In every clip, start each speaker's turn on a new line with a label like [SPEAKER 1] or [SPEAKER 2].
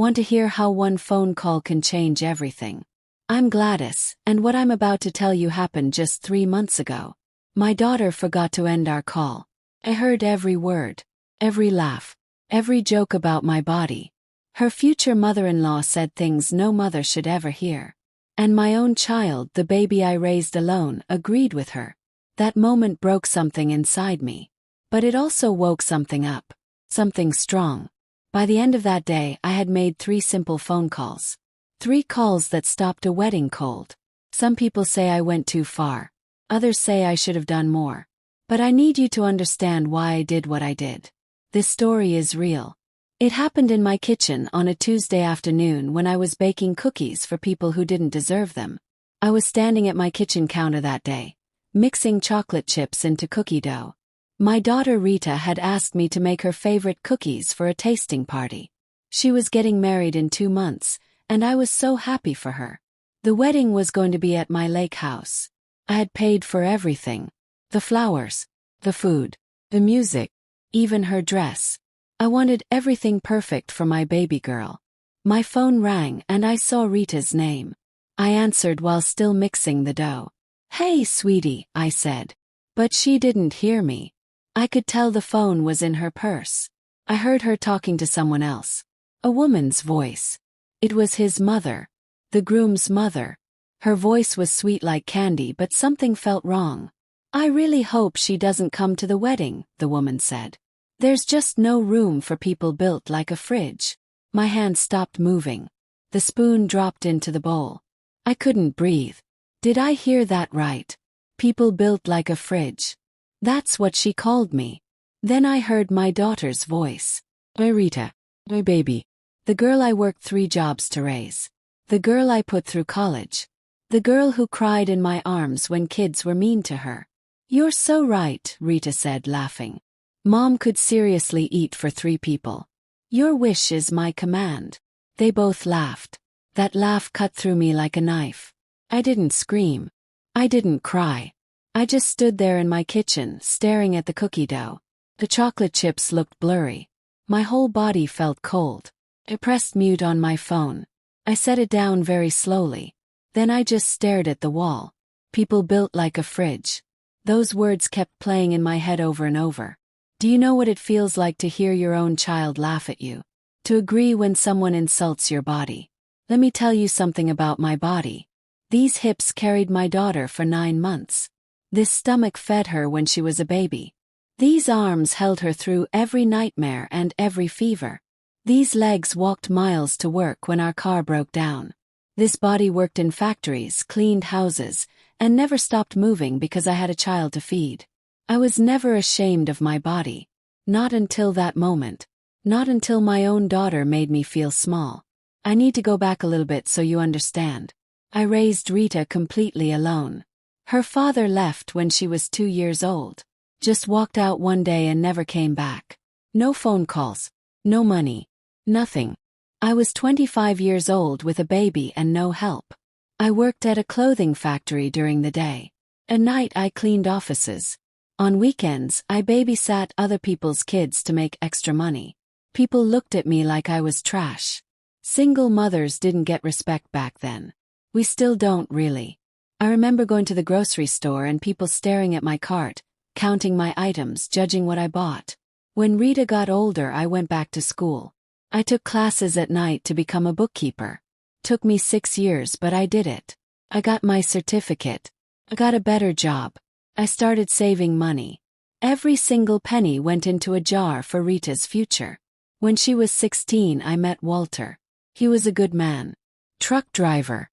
[SPEAKER 1] Want to hear how one phone call can change everything? I'm Gladys, and what I'm about to tell you happened just 3 months ago. My daughter forgot to end our call. I heard every word, every laugh, every joke about my body. Her future mother-in-law said things no mother should ever hear. And my own child, the baby I raised alone, agreed with her. That moment broke something inside me. But it also woke something up. Something strong. By the end of that day, I had made 3 simple phone calls. 3 calls that stopped a wedding cold. Some people say I went too far. Others say I should have done more. But I need you to understand why I did what I did. This story is real. It happened in my kitchen on a Tuesday afternoon when I was baking cookies for people who didn't deserve them. I was standing at my kitchen counter that day, mixing chocolate chips into cookie dough. My daughter Rita had asked me to make her favorite cookies for a tasting party. She was getting married in 2 months, and I was so happy for her. The wedding was going to be at my lake house. I had paid for everything. The flowers, the food, the music, even her dress. I wanted everything perfect for my baby girl. My phone rang and I saw Rita's name. I answered while still mixing the dough. "Hey, sweetie," I said. But she didn't hear me. I could tell the phone was in her purse. I heard her talking to someone else. A woman's voice. It was his mother. The groom's mother. Her voice was sweet like candy, but something felt wrong. "I really hope she doesn't come to the wedding," the woman said. "There's just no room for people built like a fridge." My hand stopped moving. The spoon dropped into the bowl. I couldn't breathe. Did I hear that right? People built like a fridge. That's what she called me. Then I heard my daughter's voice. "Hey Rita, my baby. The girl I worked 3 jobs to raise. The girl I put through college. The girl who cried in my arms when kids were mean to her." "You're so right," Rita said, laughing. "Mom could seriously eat for 3 people. Your wish is my command." They both laughed. That laugh cut through me like a knife. I didn't scream. I didn't cry. I just stood there in my kitchen, staring at the cookie dough. The chocolate chips looked blurry. My whole body felt cold. I pressed mute on my phone. I set it down very slowly. Then I just stared at the wall. People built like a fridge. Those words kept playing in my head over and over. Do you know what it feels like to hear your own child laugh at you? To agree when someone insults your body? Let me tell you something about my body. These hips carried my daughter for 9 months. This stomach fed her when she was a baby. These arms held her through every nightmare and every fever. These legs walked miles to work when our car broke down. This body worked in factories, cleaned houses, and never stopped moving because I had a child to feed. I was never ashamed of my body. Not until that moment. Not until my own daughter made me feel small. I need to go back a little bit so you understand. I raised Rita completely alone. Her father left when she was 2 years old. Just walked out one day and never came back. No phone calls. No money. Nothing. I was 25 years old with a baby and no help. I worked at a clothing factory during the day. At night I cleaned offices. On weekends, I babysat other people's kids to make extra money. People looked at me like I was trash. Single mothers didn't get respect back then. We still don't really. I remember going to the grocery store and people staring at my cart, counting my items, judging what I bought. When Rita got older, I went back to school. I took classes at night to become a bookkeeper. Took me 6 years, but I did it. I got my certificate. I got a better job. I started saving money. Every single penny went into a jar for Rita's future. When she was 16, I met Walter. He was a good man. Truck driver.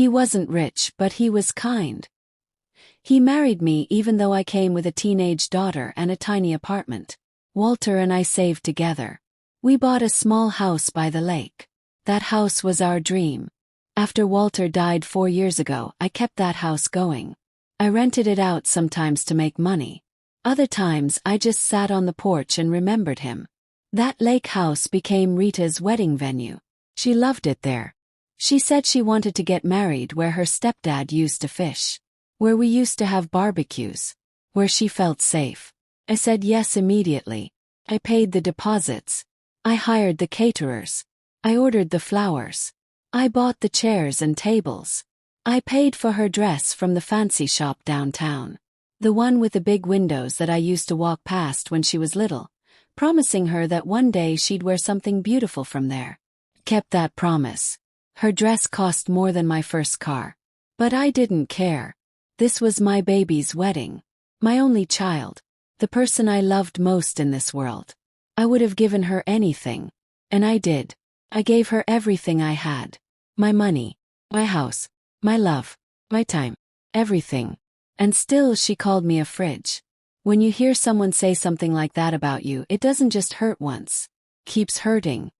[SPEAKER 1] He wasn't rich, but he was kind. He married me even though I came with a teenage daughter and a tiny apartment. Walter and I saved together. We bought a small house by the lake. That house was our dream. After Walter died 4 years ago, I kept that house going. I rented it out sometimes to make money. Other times I just sat on the porch and remembered him. That lake house became Rita's wedding venue. She loved it there. She said she wanted to get married where her stepdad used to fish. Where we used to have barbecues. Where she felt safe. I said yes immediately. I paid the deposits. I hired the caterers. I ordered the flowers. I bought the chairs and tables. I paid for her dress from the fancy shop downtown. The one with the big windows that I used to walk past when she was little, promising her that one day she'd wear something beautiful from there. Kept that promise. Her dress cost more than my first car. But I didn't care. This was my baby's wedding. My only child. The person I loved most in this world. I would have given her anything. And I did. I gave her everything I had. My money. My house. My love. My time. Everything. And still she called me a fridge. When you hear someone say something like that about you, it doesn't just hurt once. Keeps hurting.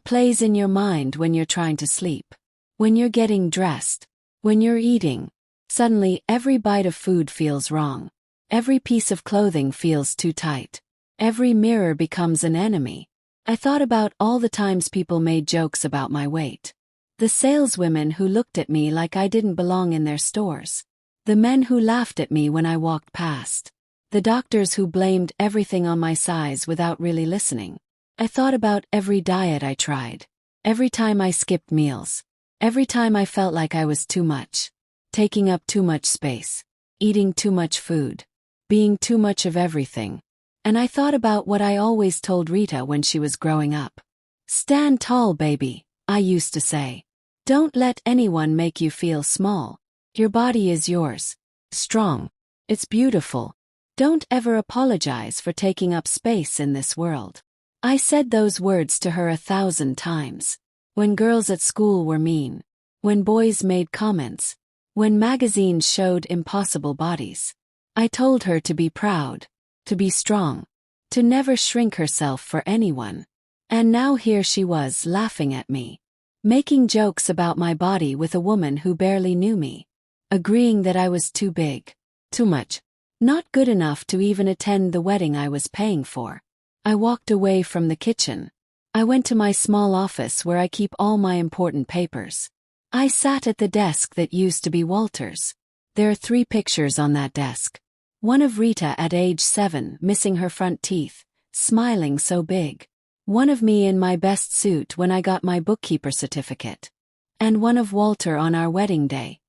[SPEAKER 1] Plays in your mind when you're trying to sleep. When you're getting dressed. When you're eating. Suddenly every bite of food feels wrong. Every piece of clothing feels too tight. Every mirror becomes an enemy. I thought about all the times people made jokes about my weight. The saleswomen who looked at me like I didn't belong in their stores. The men who laughed at me when I walked past. The doctors who blamed everything on my size without really listening. I thought about every diet I tried. Every time I skipped meals. Every time I felt like I was too much. Taking up too much space. Eating too much food. Being too much of everything. And I thought about what I always told Rita when she was growing up. Stand tall, baby, I used to say. Don't let anyone make you feel small. Your body is yours. Strong. It's beautiful. Don't ever apologize for taking up space in this world. I said those words to her 1,000 times. When girls at school were mean. When boys made comments. When magazines showed impossible bodies. I told her to be proud. To be strong. To never shrink herself for anyone. And now here she was laughing at me. Making jokes about my body with a woman who barely knew me. Agreeing that I was too big. Too much. Not good enough to even attend the wedding I was paying for. I walked away from the kitchen. I went to my small office where I keep all my important papers. I sat at the desk that used to be Walter's. There are 3 pictures on that desk. One of Rita at age 7, missing her front teeth, smiling so big. One of me in my best suit when I got my bookkeeper certificate. And one of Walter on our wedding day.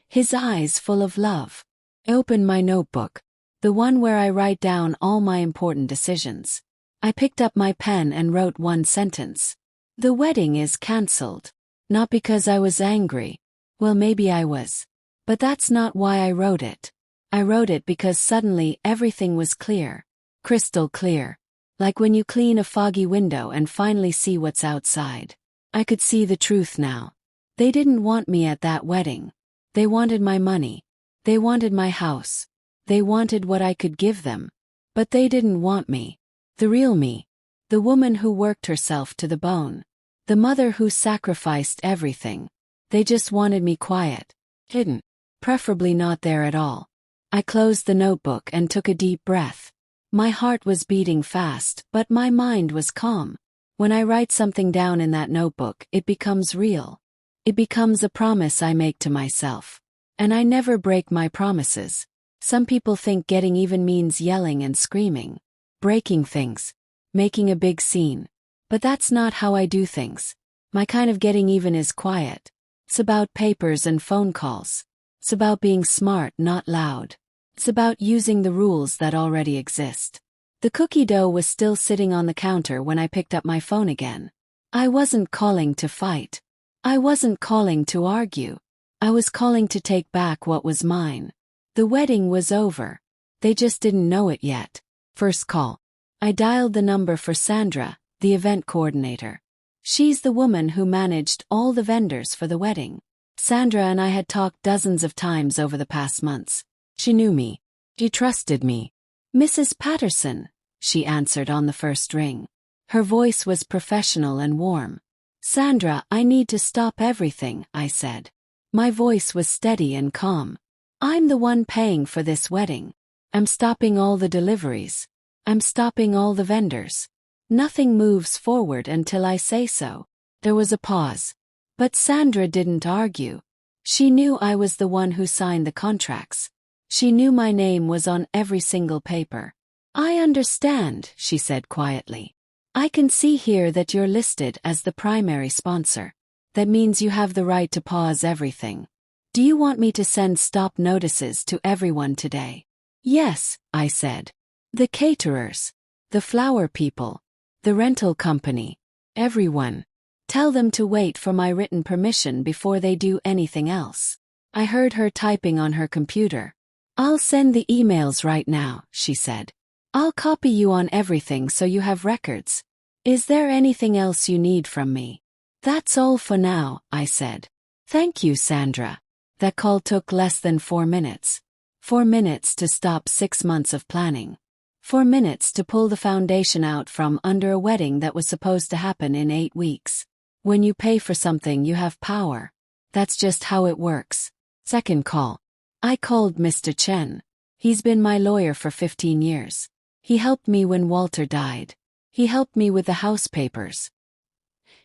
[SPEAKER 1] His eyes full of love. I opened my notebook, the one where I write down all my important decisions. I picked up my pen and wrote one sentence. The wedding is cancelled. Not because I was angry. Well, maybe I was. But that's not why I wrote it. I wrote it because suddenly everything was clear. Crystal clear. Like when you clean a foggy window and finally see what's outside. I could see the truth now. They didn't want me at that wedding. They wanted my money. They wanted my house. They wanted what I could give them. But they didn't want me. The real me. The woman who worked herself to the bone. The mother who sacrificed everything. They just wanted me quiet. Hidden. Preferably not there at all. I closed the notebook and took a deep breath. My heart was beating fast, but my mind was calm. When I write something down in that notebook, it becomes real. It becomes a promise I make to myself. And I never break my promises. Some people think getting even means yelling and screaming. Breaking things. Making a big scene. But that's not how I do things. My kind of getting even is quiet. It's about papers and phone calls. It's about being smart, not loud. It's about using the rules that already exist. The cookie dough was still sitting on the counter when I picked up my phone again. I wasn't calling to fight. I wasn't calling to argue. I was calling to take back what was mine. The wedding was over. They just didn't know it yet. First call. I dialed the number for Sandra, the event coordinator. She's the woman who managed all the vendors for the wedding. Sandra and I had talked dozens of times over the past months. She knew me. She trusted me. Mrs. Patterson, she answered on the first ring. Her voice was professional and warm. Sandra, I need to stop everything, I said. My voice was steady and calm. I'm the one paying for this wedding. I'm stopping all the deliveries. I'm stopping all the vendors. Nothing moves forward until I say so. There was a pause. But Sandra didn't argue. She knew I was the one who signed the contracts. She knew my name was on every single paper. I understand, she said quietly. I can see here that you're listed as the primary sponsor. That means you have the right to pause everything. Do you want me to send stop notices to everyone today? Yes, I said. The caterers, the flower people, the rental company, everyone. Tell them to wait for my written permission before they do anything else. I heard her typing on her computer. I'll send the emails right now, she said. I'll copy you on everything so you have records. Is there anything else you need from me? That's all for now, I said. Thank you, Sandra. That call took less than 4 minutes. 4 minutes to stop 6 months of planning. 4 minutes to pull the foundation out from under a wedding that was supposed to happen in 8 weeks. When you pay for something, you have power. That's just how it works. Second call. I called Mr. Chen. He's been my lawyer for 15 years. He helped me when Walter died. He helped me with the house papers.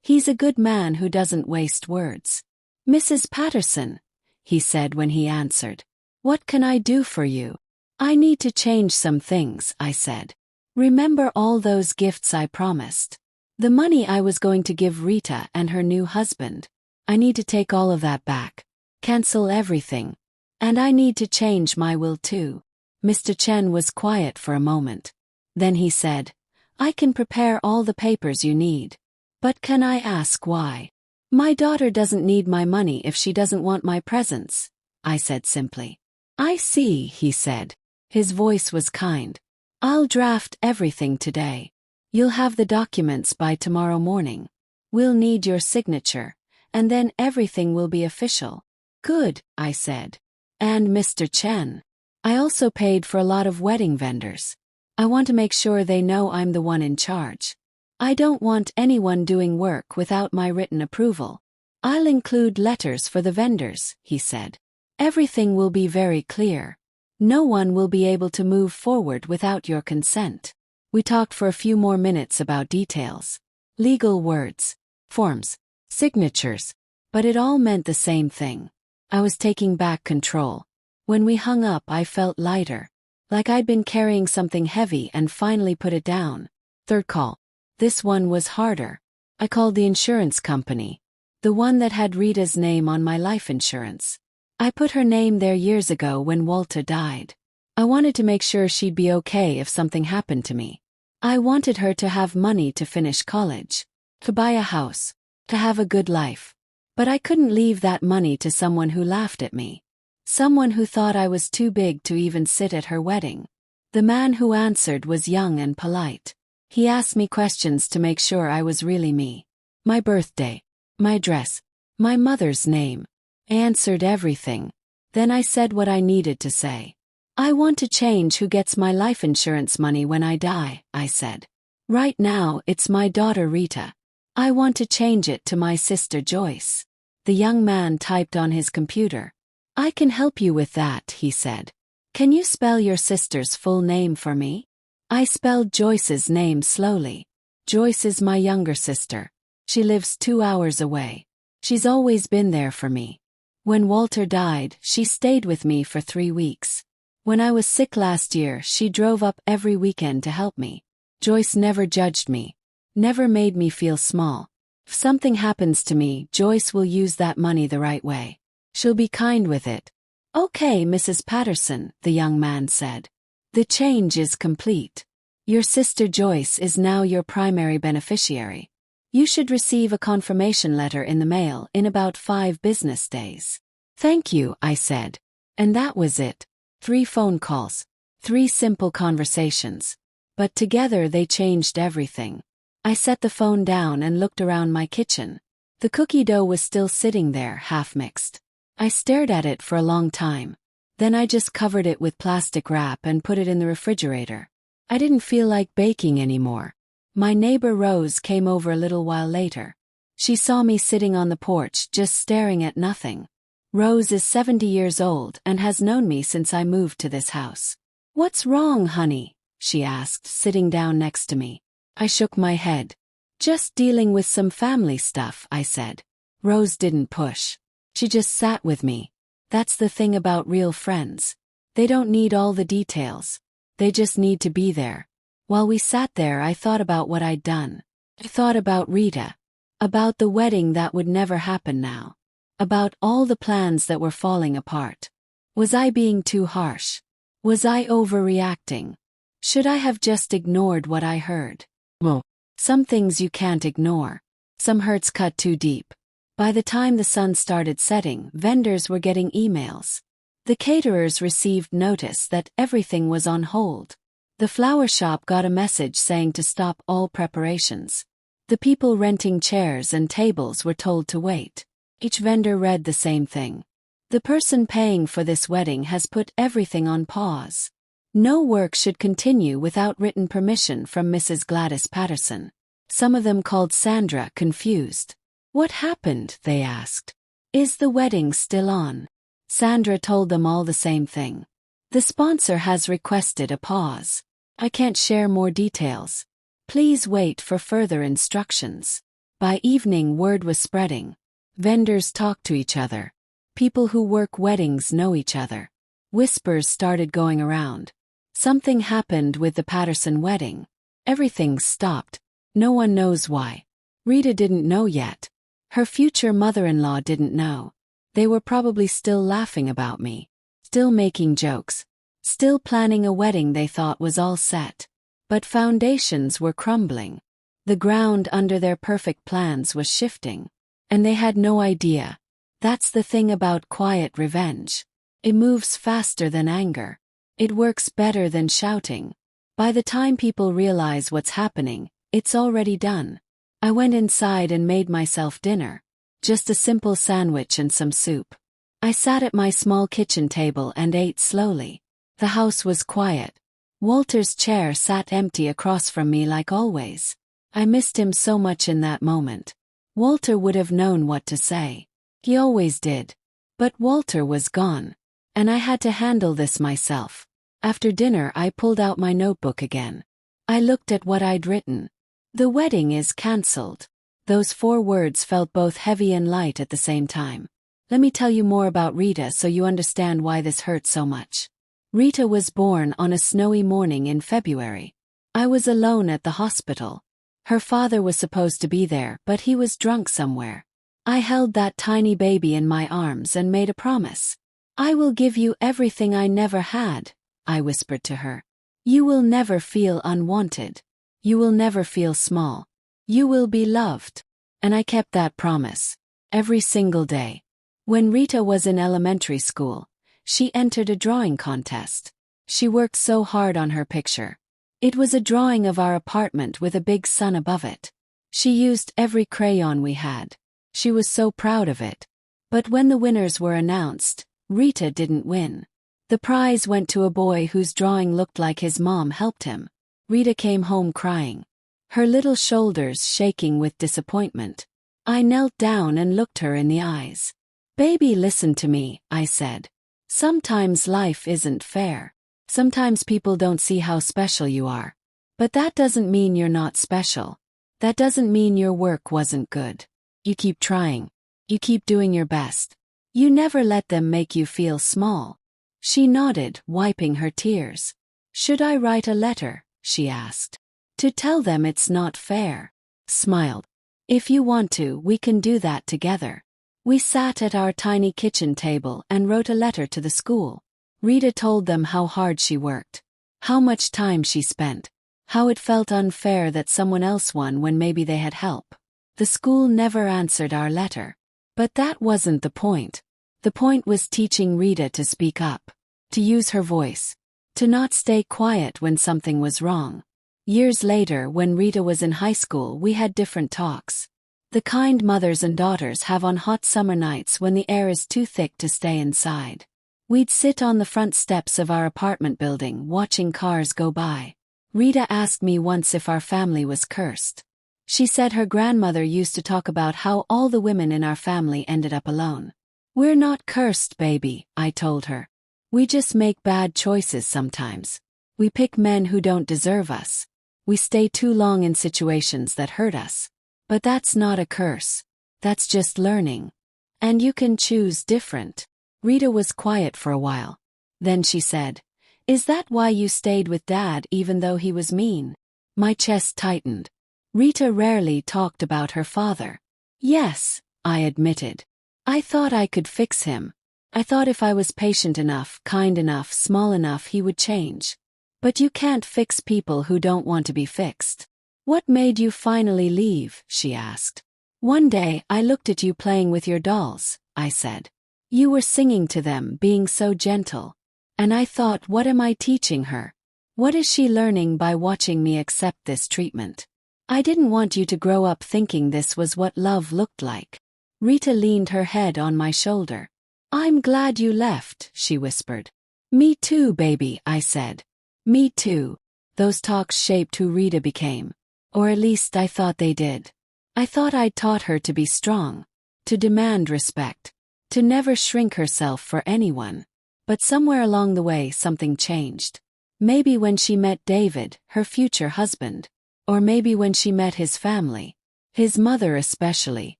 [SPEAKER 1] He's a good man who doesn't waste words. Mrs. Patterson, he said when he answered. What can I do for you? I need to change some things, I said. Remember all those gifts I promised? The money I was going to give Rita and her new husband. I need to take all of that back. Cancel everything. And I need to change my will too. Mr. Chen was quiet for a moment. Then he said, I can prepare all the papers you need. But can I ask why? My daughter doesn't need my money if she doesn't want my presents, I said simply. I see, he said. His voice was kind. I'll draft everything today. You'll have the documents by tomorrow morning. We'll need your signature, and then everything will be official. Good, I said. And Mr. Chen. I also paid for a lot of wedding vendors. I want to make sure they know I'm the one in charge. I don't want anyone doing work without my written approval. I'll include letters for the vendors, he said. Everything will be very clear. No one will be able to move forward without your consent. We talked for a few more minutes about details. Legal words, forms, signatures. But it all meant the same thing. I was taking back control. When we hung up, I felt lighter. Like I'd been carrying something heavy and finally put it down. Third call. This one was harder. I called the insurance company. The one that had Rita's name on my life insurance. I put her name there years ago when Walter died. I wanted to make sure she'd be okay if something happened to me. I wanted her to have money to finish college, to buy a house, to have a good life. But I couldn't leave that money to someone who laughed at me. Someone who thought I was too big to even sit at her wedding. The man who answered was young and polite. He asked me questions to make sure I was really me. My birthday, my dress, my mother's name. I answered everything. Then I said what I needed to say. I want to change who gets my life insurance money when I die, I said. Right now, it's my daughter Rita. I want to change it to my sister Joyce. The young man typed on his computer. I can help you with that, he said. Can you spell your sister's full name for me? I spelled Joyce's name slowly. Joyce is my younger sister. She lives 2 hours away. She's always been there for me. When Walter died, she stayed with me for 3 weeks. When I was sick last year, she drove up every weekend to help me. Joyce never judged me. Never made me feel small. If something happens to me, Joyce will use that money the right way. She'll be kind with it. Okay, Mrs. Patterson, the young man said. The change is complete. Your sister Joyce is now your primary beneficiary. You should receive a confirmation letter in the mail in about 5 business days. Thank you, I said. And that was it. 3 phone calls. 3 simple conversations. But together they changed everything. I set the phone down and looked around my kitchen. The cookie dough was still sitting there, half mixed. I stared at it for a long time. Then I just covered it with plastic wrap and put it in the refrigerator. I didn't feel like baking anymore. My neighbor Rose came over a little while later. She saw me sitting on the porch just staring at nothing. Rose is 70 years old and has known me since I moved to this house. What's wrong, honey? She asked, sitting down next to me. I shook my head. Just dealing with some family stuff, I said. Rose didn't push. She just sat with me. That's the thing about real friends. They don't need all the details. They just need to be there. While we sat there, I thought about what I'd done. I thought about Rita. About the wedding that would never happen now. About all the plans that were falling apart. Was I being too harsh? Was I overreacting? Should I have just ignored what I heard? Well, some things you can't ignore. Some hurts cut too deep. By the time the sun started setting, vendors were getting emails. The caterers received notice that everything was on hold. The flower shop got a message saying to stop all preparations. The people renting chairs and tables were told to wait. Each vendor read the same thing. The person paying for this wedding has put everything on pause. No work should continue without written permission from Mrs. Gladys Patterson. Some of them called Sandra, confused. What happened? They asked. Is the wedding still on? Sandra told them all the same thing. The sponsor has requested a pause. I can't share more details. Please wait for further instructions. By evening, word was spreading. Vendors talked to each other. People who work weddings know each other. Whispers started going around. Something happened with the Patterson wedding. Everything stopped. No one knows why. Rita didn't know yet. Her future mother-in-law didn't know. They were probably still laughing about me. Still making jokes. Still planning a wedding they thought was all set. But foundations were crumbling. The ground under their perfect plans was shifting. And they had no idea. That's the thing about quiet revenge. It moves faster than anger. It works better than shouting. By the time people realize what's happening, it's already done. I went inside and made myself dinner. Just a simple sandwich and some soup. I sat at my small kitchen table and ate slowly. The house was quiet. Walter's chair sat empty across from me like always. I missed him so much in that moment. Walter would have known what to say. He always did. But Walter was gone. And I had to handle this myself. After dinner, I pulled out my notebook again. I looked at what I'd written. The wedding is cancelled. Those 4 words felt both heavy and light at the same time. Let me tell you more about Rita so you understand why this hurt so much. Rita was born on a snowy morning in February. I was alone at the hospital. Her father was supposed to be there, but he was drunk somewhere. I held that tiny baby in my arms and made a promise. I will give you everything I never had, I whispered to her. You will never feel unwanted. You will never feel small. You will be loved. And I kept that promise. Every single day. When Rita was in elementary school, she entered a drawing contest. She worked so hard on her picture. It was a drawing of our apartment with a big sun above it. She used every crayon we had. She was so proud of it. But when the winners were announced, Rita didn't win. The prize went to a boy whose drawing looked like his mom helped him. Rita came home crying. Her little shoulders shaking with disappointment. I knelt down and looked her in the eyes. Baby, listen to me, I said. Sometimes life isn't fair. Sometimes people don't see how special you are. But that doesn't mean you're not special. That doesn't mean your work wasn't good. You keep trying. You keep doing your best. You never let them make you feel small. She nodded, wiping her tears. Should I write a letter? She asked. To tell them it's not fair. Smiled. If you want to, we can do that together. We sat at our tiny kitchen table and wrote a letter to the school. Rita told them how hard she worked. How much time she spent. How it felt unfair that someone else won when maybe they had help. The school never answered our letter. But that wasn't the point. The point was teaching Rita to speak up. To use her voice. To not stay quiet when something was wrong. Years later, when Rita was in high school, we had different talks. The kind mothers and daughters have on hot summer nights when the air is too thick to stay inside. We'd sit on the front steps of our apartment building watching cars go by. Rita asked me once if our family was cursed. She said her grandmother used to talk about how all the women in our family ended up alone. We're not cursed, baby, I told her. We just make bad choices sometimes. We pick men who don't deserve us. We stay too long in situations that hurt us. But that's not a curse. That's just learning. And you can choose different. Rita was quiet for a while. Then she said, Is that why you stayed with Dad even though he was mean? My chest tightened. Rita rarely talked about her father. Yes, I admitted. I thought I could fix him. I thought if I was patient enough, kind enough, small enough, he would change. But you can't fix people who don't want to be fixed. What made you finally leave? She asked. One day, I looked at you playing with your dolls, I said. You were singing to them, being so gentle. And I thought, what am I teaching her? What is she learning by watching me accept this treatment? I didn't want you to grow up thinking this was what love looked like. Rita leaned her head on my shoulder. I'm glad you left, she whispered. Me too, baby, I said. Me too. Those talks shaped who Rita became. Or at least I thought they did. I thought I'd taught her to be strong, to demand respect, to never shrink herself for anyone. But somewhere along the way something changed. Maybe when she met David, her future husband. Or maybe when she met his family. His mother especially.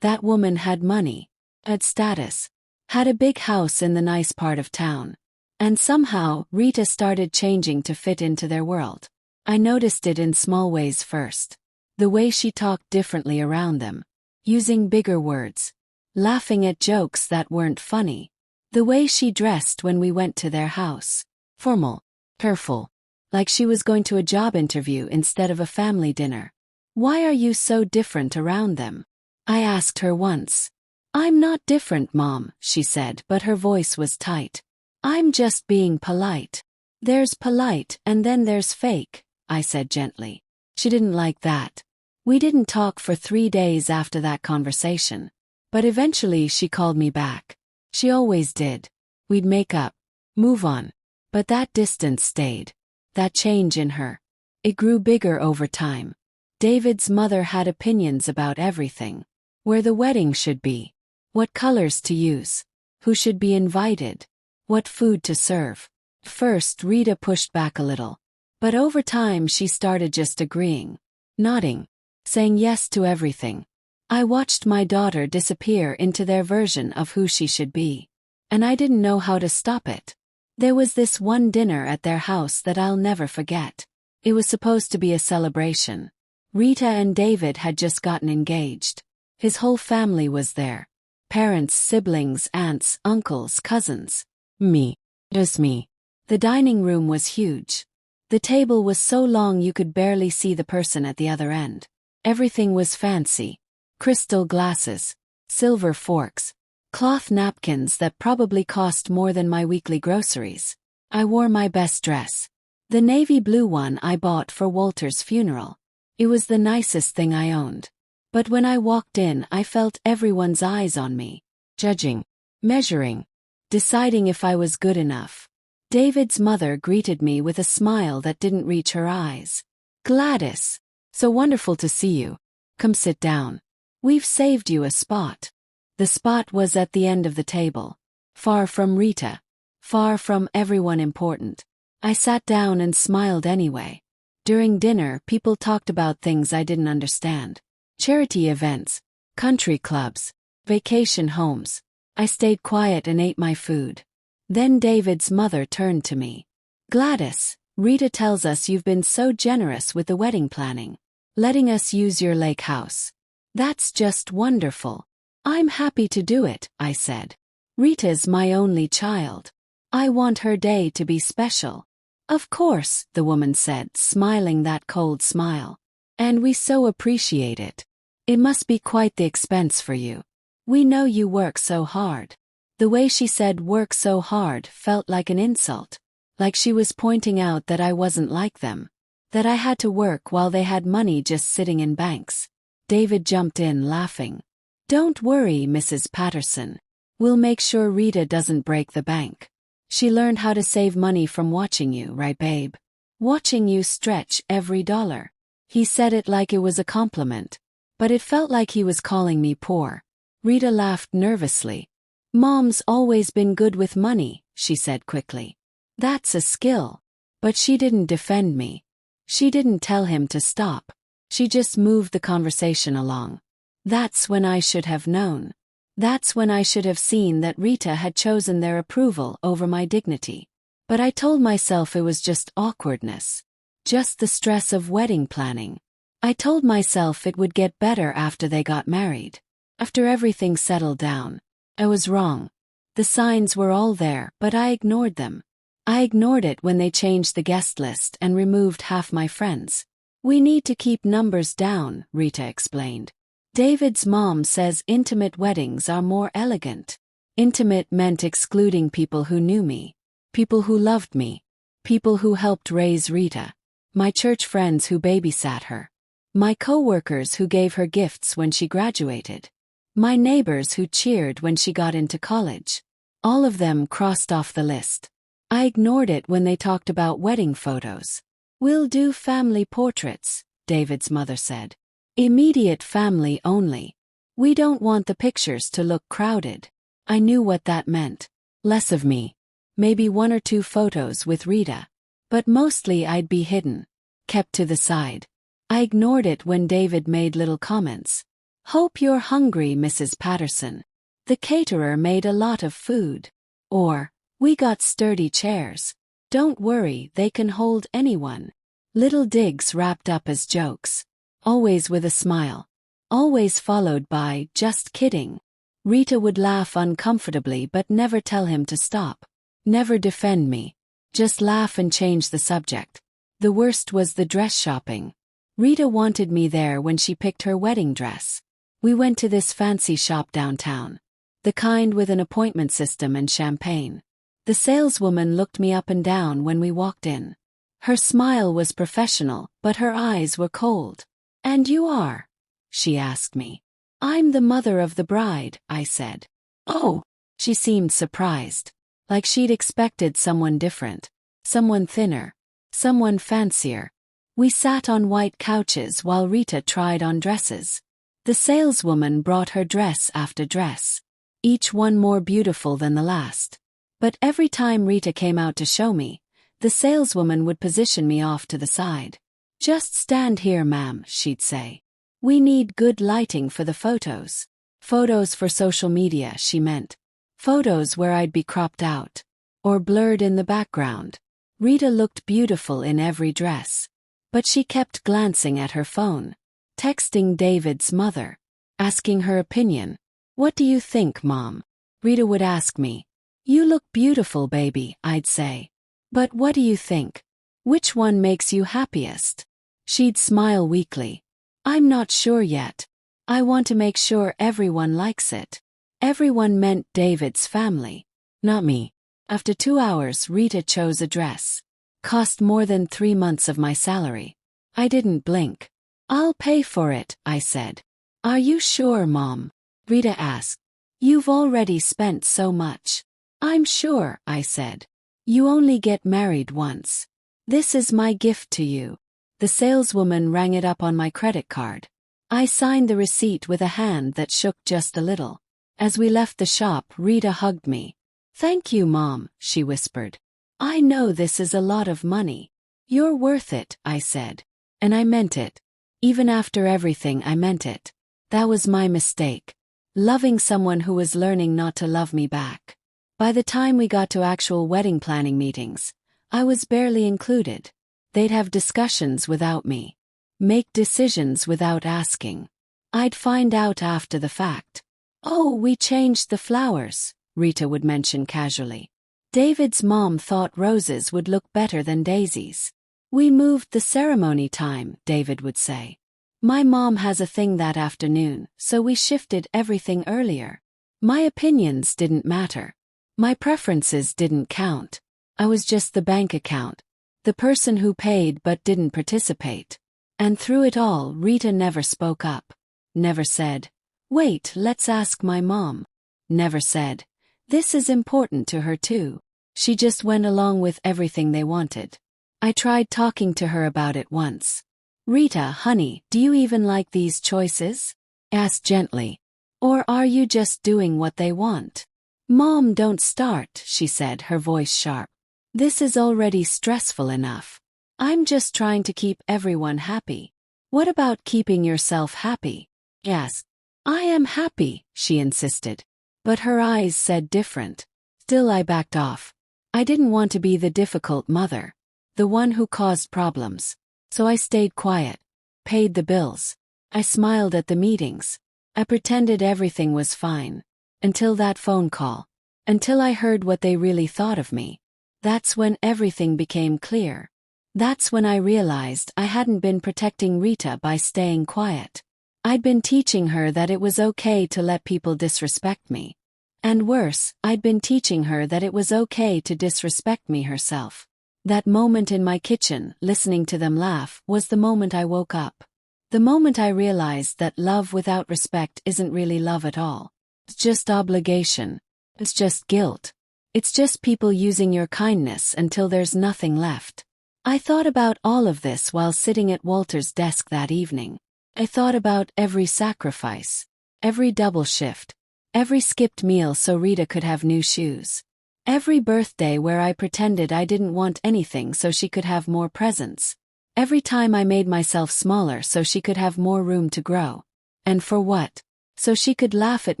[SPEAKER 1] That woman had money, had status, had a big house in the nice part of town. And somehow, Rita started changing to fit into their world. I noticed it in small ways first. The way she talked differently around them, using bigger words, laughing at jokes that weren't funny. The way she dressed when we went to their house. Formal, careful, like she was going to a job interview instead of a family dinner. Why are you so different around them? I asked her once. I'm not different, Mom, she said, but her voice was tight. I'm just being polite. There's polite and then there's fake, I said gently. She didn't like that. We didn't talk for 3 days after that conversation. But eventually she called me back. She always did. We'd make up, move on. But that distance stayed. That change in her. It grew bigger over time. David's mother had opinions about everything. Where the wedding should be. What colors to use. Who should be invited. What food to serve. First, Rita pushed back a little. But over time she started just agreeing. Nodding. Saying yes to everything. I watched my daughter disappear into their version of who she should be. And I didn't know how to stop it. There was this one dinner at their house that I'll never forget. It was supposed to be a celebration. Rita and David had just gotten engaged. His whole family was there. Parents, siblings, aunts, uncles, cousins. Me. Just me. The dining room was huge. The table was so long you could barely see the person at the other end. Everything was fancy. Crystal glasses, silver forks, cloth napkins that probably cost more than my weekly groceries. I wore my best dress. The navy blue one I bought for Walter's funeral. It was the nicest thing I owned. But when I walked in, I felt everyone's eyes on me. Judging. Measuring. Deciding if I was good enough. David's mother greeted me with a smile that didn't reach her eyes. Gladys. So wonderful to see you. Come sit down. We've saved you a spot. The spot was at the end of the table. Far from Rita. Far from everyone important. I sat down and smiled anyway. During dinner, people talked about things I didn't understand. Charity events, country clubs, vacation homes. I stayed quiet and ate my food. Then David's mother turned to me. Gladys, Rita tells us you've been so generous with the wedding planning. Letting us use your lake house. That's just wonderful. I'm happy to do it, I said. Rita's my only child. I want her day to be special. Of course, the woman said, smiling that cold smile. And we so appreciate it. It must be quite the expense for you. We know you work so hard. The way she said work so hard felt like an insult. Like she was pointing out that I wasn't like them. That I had to work while they had money just sitting in banks. David jumped in, laughing. Don't worry, Mrs. Patterson. We'll make sure Rita doesn't break the bank. She learned how to save money from watching you, right, babe? Watching you stretch every dollar. He said it like it was a compliment. But it felt like he was calling me poor. Rita laughed nervously. Mom's always been good with money, she said quickly. That's a skill. But she didn't defend me. She didn't tell him to stop. She just moved the conversation along. That's when I should have known. That's when I should have seen that Rita had chosen their approval over my dignity. But I told myself it was just awkwardness. just the stress of wedding planning. I told myself it would get better after they got married. After everything settled down. I was wrong. The signs were all there, but I ignored them. I ignored it when they changed the guest list and removed half my friends. We need to keep numbers down, Rita explained. David's mom says intimate weddings are more elegant. Intimate meant excluding people who knew me, people who loved me, people who helped raise Rita, my church friends who babysat her, my co-workers who gave her gifts when she graduated, my neighbors who cheered when she got into college. All of them crossed off the list. I ignored it when they talked about wedding photos. We'll do family portraits, David's mother said. Immediate family only. We don't want the pictures to look crowded. I knew what that meant. Less of me. Maybe 1 or 2 photos with Rita. But mostly I'd be hidden. Kept to the side. I ignored it when David made little comments. Hope you're hungry, Mrs. Patterson. The caterer made a lot of food. Or, we got sturdy chairs. Don't worry, they can hold anyone. Little digs wrapped up as jokes. Always with a smile. Always followed by, just kidding. Rita would laugh uncomfortably but never tell him to stop. Never defend me. Just laugh and change the subject. The worst was the dress shopping. Rita wanted me there when she picked her wedding dress. We went to this fancy shop downtown. The kind with an appointment system and champagne. The saleswoman looked me up and down when we walked in. Her smile was professional, but her eyes were cold. And you are? She asked me. I'm the mother of the bride, I said. Oh, she seemed surprised. Like she'd expected someone different. Someone thinner. Someone fancier. We sat on white couches while Rita tried on dresses. The saleswoman brought her dress after dress. Each one more beautiful than the last. But every time Rita came out to show me, the saleswoman would position me off to the side. Just stand here, ma'am, she'd say. We need good lighting for the photos. Photos for social media, she meant. Photos where I'd be cropped out. Or blurred in the background. Rita looked beautiful in every dress. But she kept glancing at her phone. Texting David's mother. Asking her opinion. What do you think, Mom? Rita would ask me. You look beautiful, baby, I'd say. But what do you think? Which one makes you happiest? She'd smile weakly. I'm not sure yet. I want to make sure everyone likes it. Everyone meant David's family. Not me. After 2 hours, Rita chose a dress. Cost more than 3 months of my salary. I didn't blink. I'll pay for it, I said. Are you sure, Mom? Rita asked. You've already spent so much. I'm sure, I said. You only get married once. This is my gift to you. The saleswoman rang it up on my credit card. I signed the receipt with a hand that shook just a little. As we left the shop, Rita hugged me. Thank you, Mom, she whispered. I know this is a lot of money. You're worth it, I said. And I meant it. Even after everything, I meant it. That was my mistake. Loving someone who was learning not to love me back. By the time we got to actual wedding planning meetings, I was barely included. They'd have discussions without me. Make decisions without asking. I'd find out after the fact. Oh, we changed the flowers, Rita would mention casually. David's mom thought roses would look better than daisies. We moved the ceremony time, David would say. My mom has a thing that afternoon, so we shifted everything earlier. My opinions didn't matter. My preferences didn't count. I was just the bank account. The person who paid but didn't participate. And through it all, Rita never spoke up. Never said, wait, let's ask my mom. Never said, this is important to her too. She just went along with everything they wanted. I tried talking to her about it once. Rita, honey, do you even like these choices? Asked gently. Or are you just doing what they want? Mom, don't start, she said, her voice sharp. This is already stressful enough. I'm just trying to keep everyone happy. What about keeping yourself happy? Yes. I am happy, she insisted. But her eyes said different. Still I backed off. I didn't want to be the difficult mother. the one who caused problems. So I stayed quiet, paid the bills. I smiled at the meetings. I pretended everything was fine. Until that phone call. Until I heard what they really thought of me. That's when everything became clear. That's when I realized I hadn't been protecting Rita by staying quiet. I'd been teaching her that it was okay to let people disrespect me. And worse, I'd been teaching her that it was okay to disrespect me herself. That moment in my kitchen, listening to them laugh, was the moment I woke up. The moment I realized that love without respect isn't really love at all. It's just obligation. It's just guilt. It's just people using your kindness until there's nothing left. I thought about all of this while sitting at Walter's desk that evening. I thought about every sacrifice, every double shift, every skipped meal so Rita could have new shoes, every birthday where I pretended I didn't want anything so she could have more presents, every time I made myself smaller so she could have more room to grow. And for what? So she could laugh at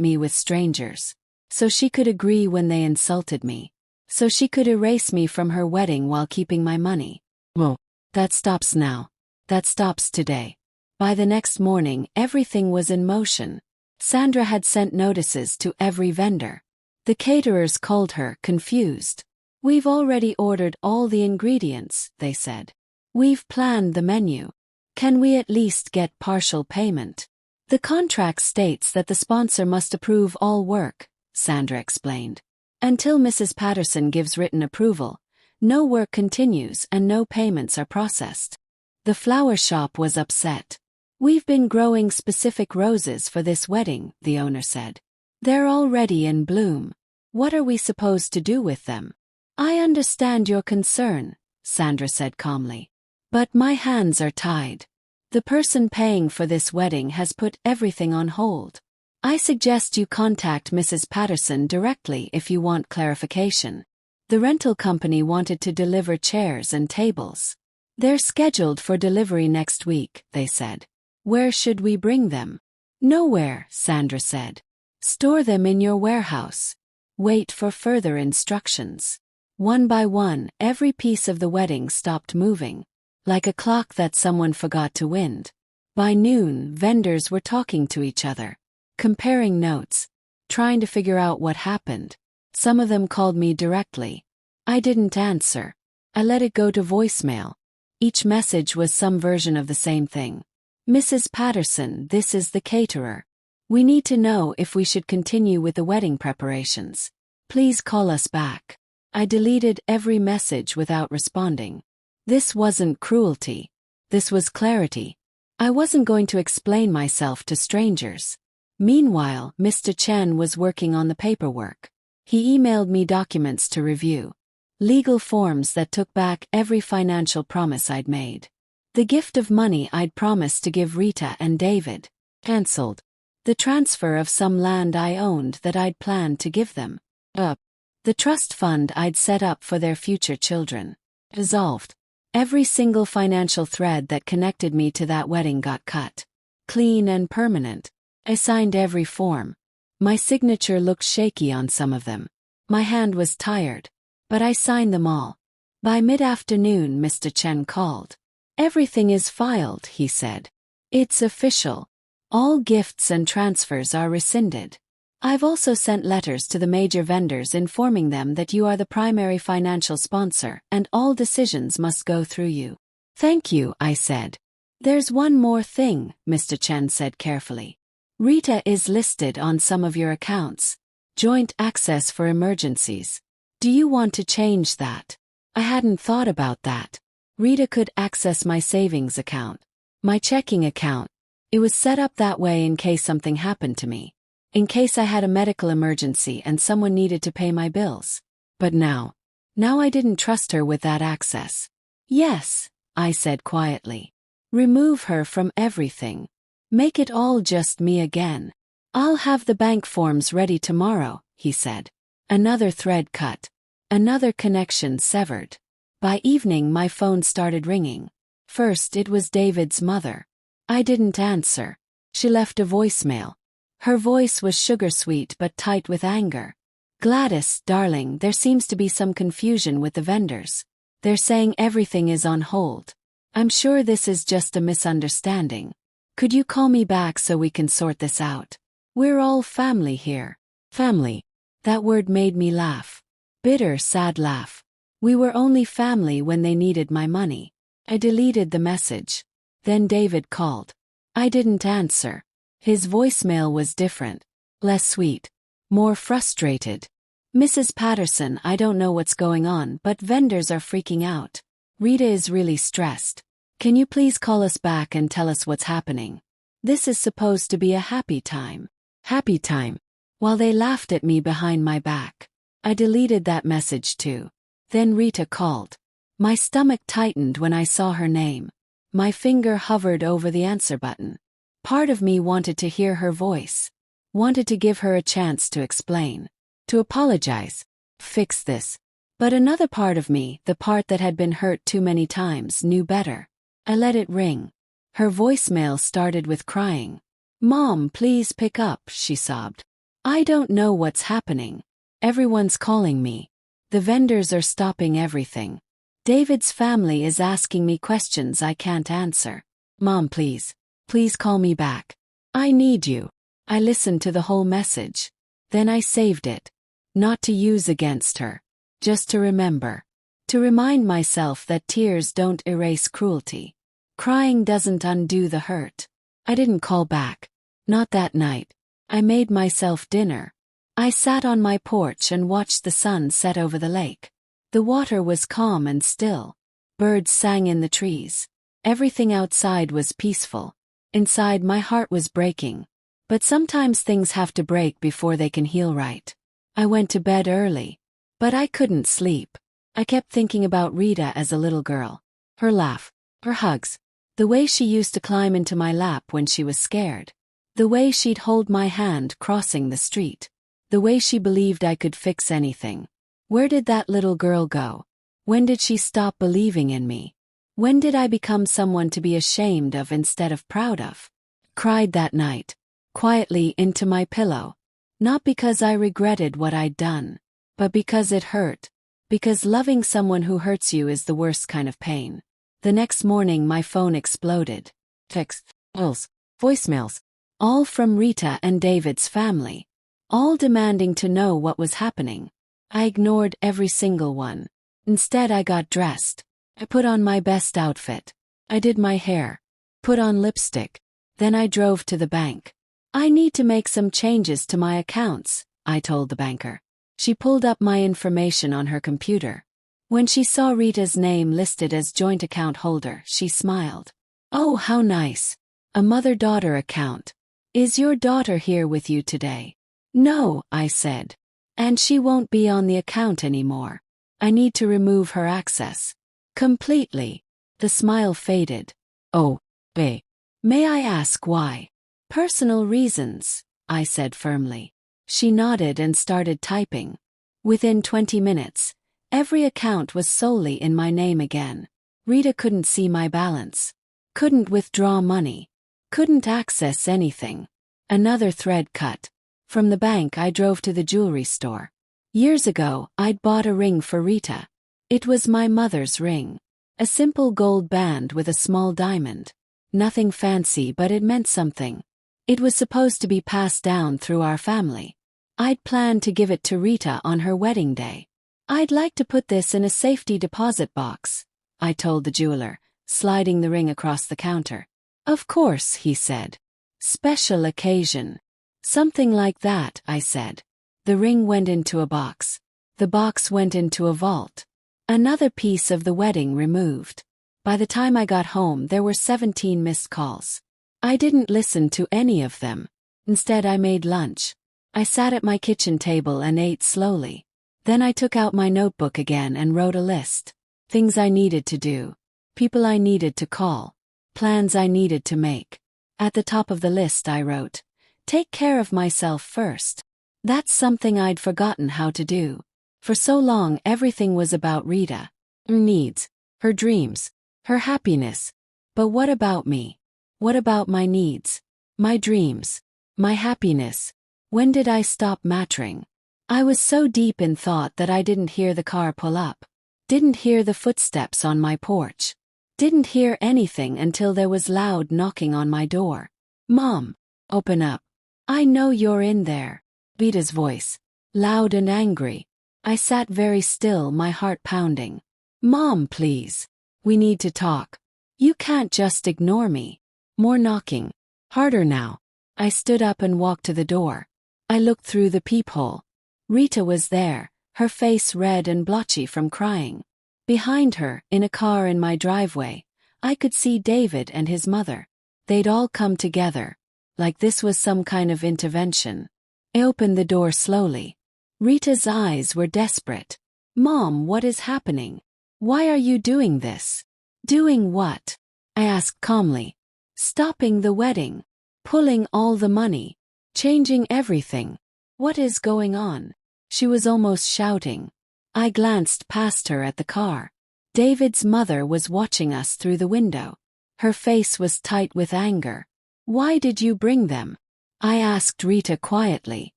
[SPEAKER 1] me with strangers. So she could agree when they insulted me. So she could erase me from her wedding while keeping my money. Well, that stops now. That stops today. By the next morning, everything was in motion. Sandra had sent notices to every vendor. The caterers called her, confused. "We've already ordered all the ingredients," they said. "We've planned the menu. Can we at least get partial payment?" "The contract states that the sponsor must approve all work," Sandra explained. "Until Mrs. Patterson gives written approval, no work continues and no payments are processed." The flower shop was upset. "We've been growing specific roses for this wedding," the owner said. "They're already in bloom. What are we supposed to do with them?" "I understand your concern," Sandra said calmly. "But my hands are tied. The person paying for this wedding has put everything on hold. I suggest you contact Mrs. Patterson directly if you want clarification. The rental company wanted to deliver chairs and tables. They're scheduled for delivery next week," they said. "Where should we bring them?" "Nowhere," Sandra said. "Store them in your warehouse. Wait for further instructions." One by one, every piece of the wedding stopped moving, like a clock that someone forgot to wind. By noon, vendors were talking to each other, comparing notes, trying to figure out what happened. Some of them called me directly. I didn't answer. I let it go to voicemail. Each message was some version of the same thing. "Mrs. Patterson, this is the caterer. We need to know if we should continue with the wedding preparations. Please call us back." I deleted every message without responding. This wasn't cruelty. This was clarity. I wasn't going to explain myself to strangers. Meanwhile, Mr. Chen was working on the paperwork. He emailed me documents to review. Legal forms that took back every financial promise I'd made. The gift of money I'd promised to give Rita and David. Cancelled. The transfer of some land I owned that I'd planned to give them. Up. The trust fund I'd set up for their future children. Dissolved. Every single financial thread that connected me to that wedding got cut. Clean and permanent. I signed every form. My signature looked shaky on some of them. My hand was tired. But I signed them all. By mid-afternoon, Mr. Chen called. "Everything is filed," he said. "It's official. All gifts and transfers are rescinded. I've also sent letters to the major vendors informing them that you are the primary financial sponsor and all decisions must go through you." "Thank you," I said. "There's one more thing," Mr. Chen said carefully. "Rita is listed on some of your accounts. Joint access for emergencies. Do you want to change that?" I hadn't thought about that. Rita could access my savings account, my checking account. It was set up that way in case something happened to me. In case I had a medical emergency and someone needed to pay my bills. But now I didn't trust her with that access. "Yes," I said quietly. "Remove her from everything. Make it all just me again." "I'll have the bank forms ready tomorrow," he said. Another thread cut. Another connection severed. By evening my phone started ringing. First it was David's mother. I didn't answer. She left a voicemail. Her voice was sugar-sweet but tight with anger. "Gladys, darling, there seems to be some confusion with the vendors. They're saying everything is on hold. I'm sure this is just a misunderstanding. Could you call me back so we can sort this out? We're all family here. Family. That word made me laugh. Bitter, sad laugh. We were only family when they needed my money. I deleted the message. Then David called. I didn't answer. His voicemail was different. Less sweet. More frustrated. Mrs. Patterson, I don't know what's going on, but vendors are freaking out. Rita is really stressed. Can you please call us back and tell us what's happening? This is supposed to be a happy time. Happy time. While they laughed at me behind my back. I deleted that message too. Then Rita called. My stomach tightened when I saw her name. My finger hovered over the answer button. Part of me wanted to hear her voice. Wanted to give her a chance to explain. To apologize. Fix this. But another part of me, the part that had been hurt too many times, knew better. I let it ring. Her voicemail started with crying. Mom, please pick up, she sobbed. I don't know what's happening. Everyone's calling me. The vendors are stopping everything. David's family is asking me questions I can't answer. Mom, please. Please call me back. I need you. I listened to the whole message. Then I saved it. Not to use against her. Just to remember. To remind myself that tears don't erase cruelty. Crying doesn't undo the hurt. I didn't call back. Not that night. I made myself dinner. I sat on my porch and watched the sun set over the lake. The water was calm and still. Birds sang in the trees. Everything outside was peaceful. Inside, my heart was breaking. But sometimes things have to break before they can heal right. I went to bed early. But I couldn't sleep. I kept thinking about Rita as a little girl. Her laugh. Her hugs. The way she used to climb into my lap when she was scared. The way she'd hold my hand crossing the street. The way she believed I could fix anything. Where did that little girl go? When did she stop believing in me? When did I become someone to be ashamed of instead of proud of? Cried that night. Quietly into my pillow. Not because I regretted what I'd done. But because it hurt. Because loving someone who hurts you is the worst kind of pain. The next morning my phone exploded. Texts, calls, voicemails. All from Rita and David's family. All demanding to know what was happening. I ignored every single one. Instead I got dressed. I put on my best outfit. I did my hair. Put on lipstick. Then I drove to the bank. I need to make some changes to my accounts, I told the banker. She pulled up my information on her computer. When she saw Rita's name listed as joint account holder, she smiled. Oh, how nice. A mother-daughter account. Is your daughter here with you today? No, I said. And she won't be on the account anymore. I need to remove her access. Completely. The smile faded. Oh, babe. May I ask why? Personal reasons, I said firmly. She nodded and started typing. Within 20 minutes, every account was solely in my name again. Rita couldn't see my balance. Couldn't withdraw money. Couldn't access anything. Another thread cut. From the bank I drove to the jewelry store. Years ago, I'd bought a ring for Rita. It was my mother's ring. A simple gold band with a small diamond. Nothing fancy, but it meant something. It was supposed to be passed down through our family. I'd planned to give it to Rita on her wedding day. I'd like to put this in a safety deposit box, I told the jeweler, sliding the ring across the counter. Of course, he said. Special occasion. Something like that, I said. The ring went into a box. The box went into a vault. Another piece of the wedding removed. By the time I got home, there were 17 missed calls. I didn't listen to any of them. Instead, I made lunch. I sat at my kitchen table and ate slowly. Then I took out my notebook again and wrote a list. Things I needed to do. People I needed to call. Plans I needed to make. At the top of the list I wrote, take care of myself first. That's something I'd forgotten how to do. For so long everything was about Rita. Her needs. Her dreams. Her happiness. But what about me? What about my needs? My dreams? My happiness? When did I stop mattering? I was so deep in thought that I didn't hear the car pull up. Didn't hear the footsteps on my porch. Didn't hear anything until there was loud knocking on my door. Mom, open up. I know you're in there. Rita's voice, loud and angry. I sat very still, my heart pounding. Mom, please. We need to talk. You can't just ignore me. More knocking. Harder now. I stood up and walked to the door. I looked through the peephole. Rita was there, her face red and blotchy from crying. Behind her, in a car in my driveway, I could see David and his mother. They'd all come together, like this was some kind of intervention. I opened the door slowly. Rita's eyes were desperate. Mom, what is happening? Why are you doing this? Doing what? I asked calmly. Stopping the wedding. Pulling all the money. Changing everything. What is going on? She was almost shouting. I glanced past her at the car. David's mother was watching us through the window. Her face was tight with anger. Why did you bring them? I asked Rita quietly.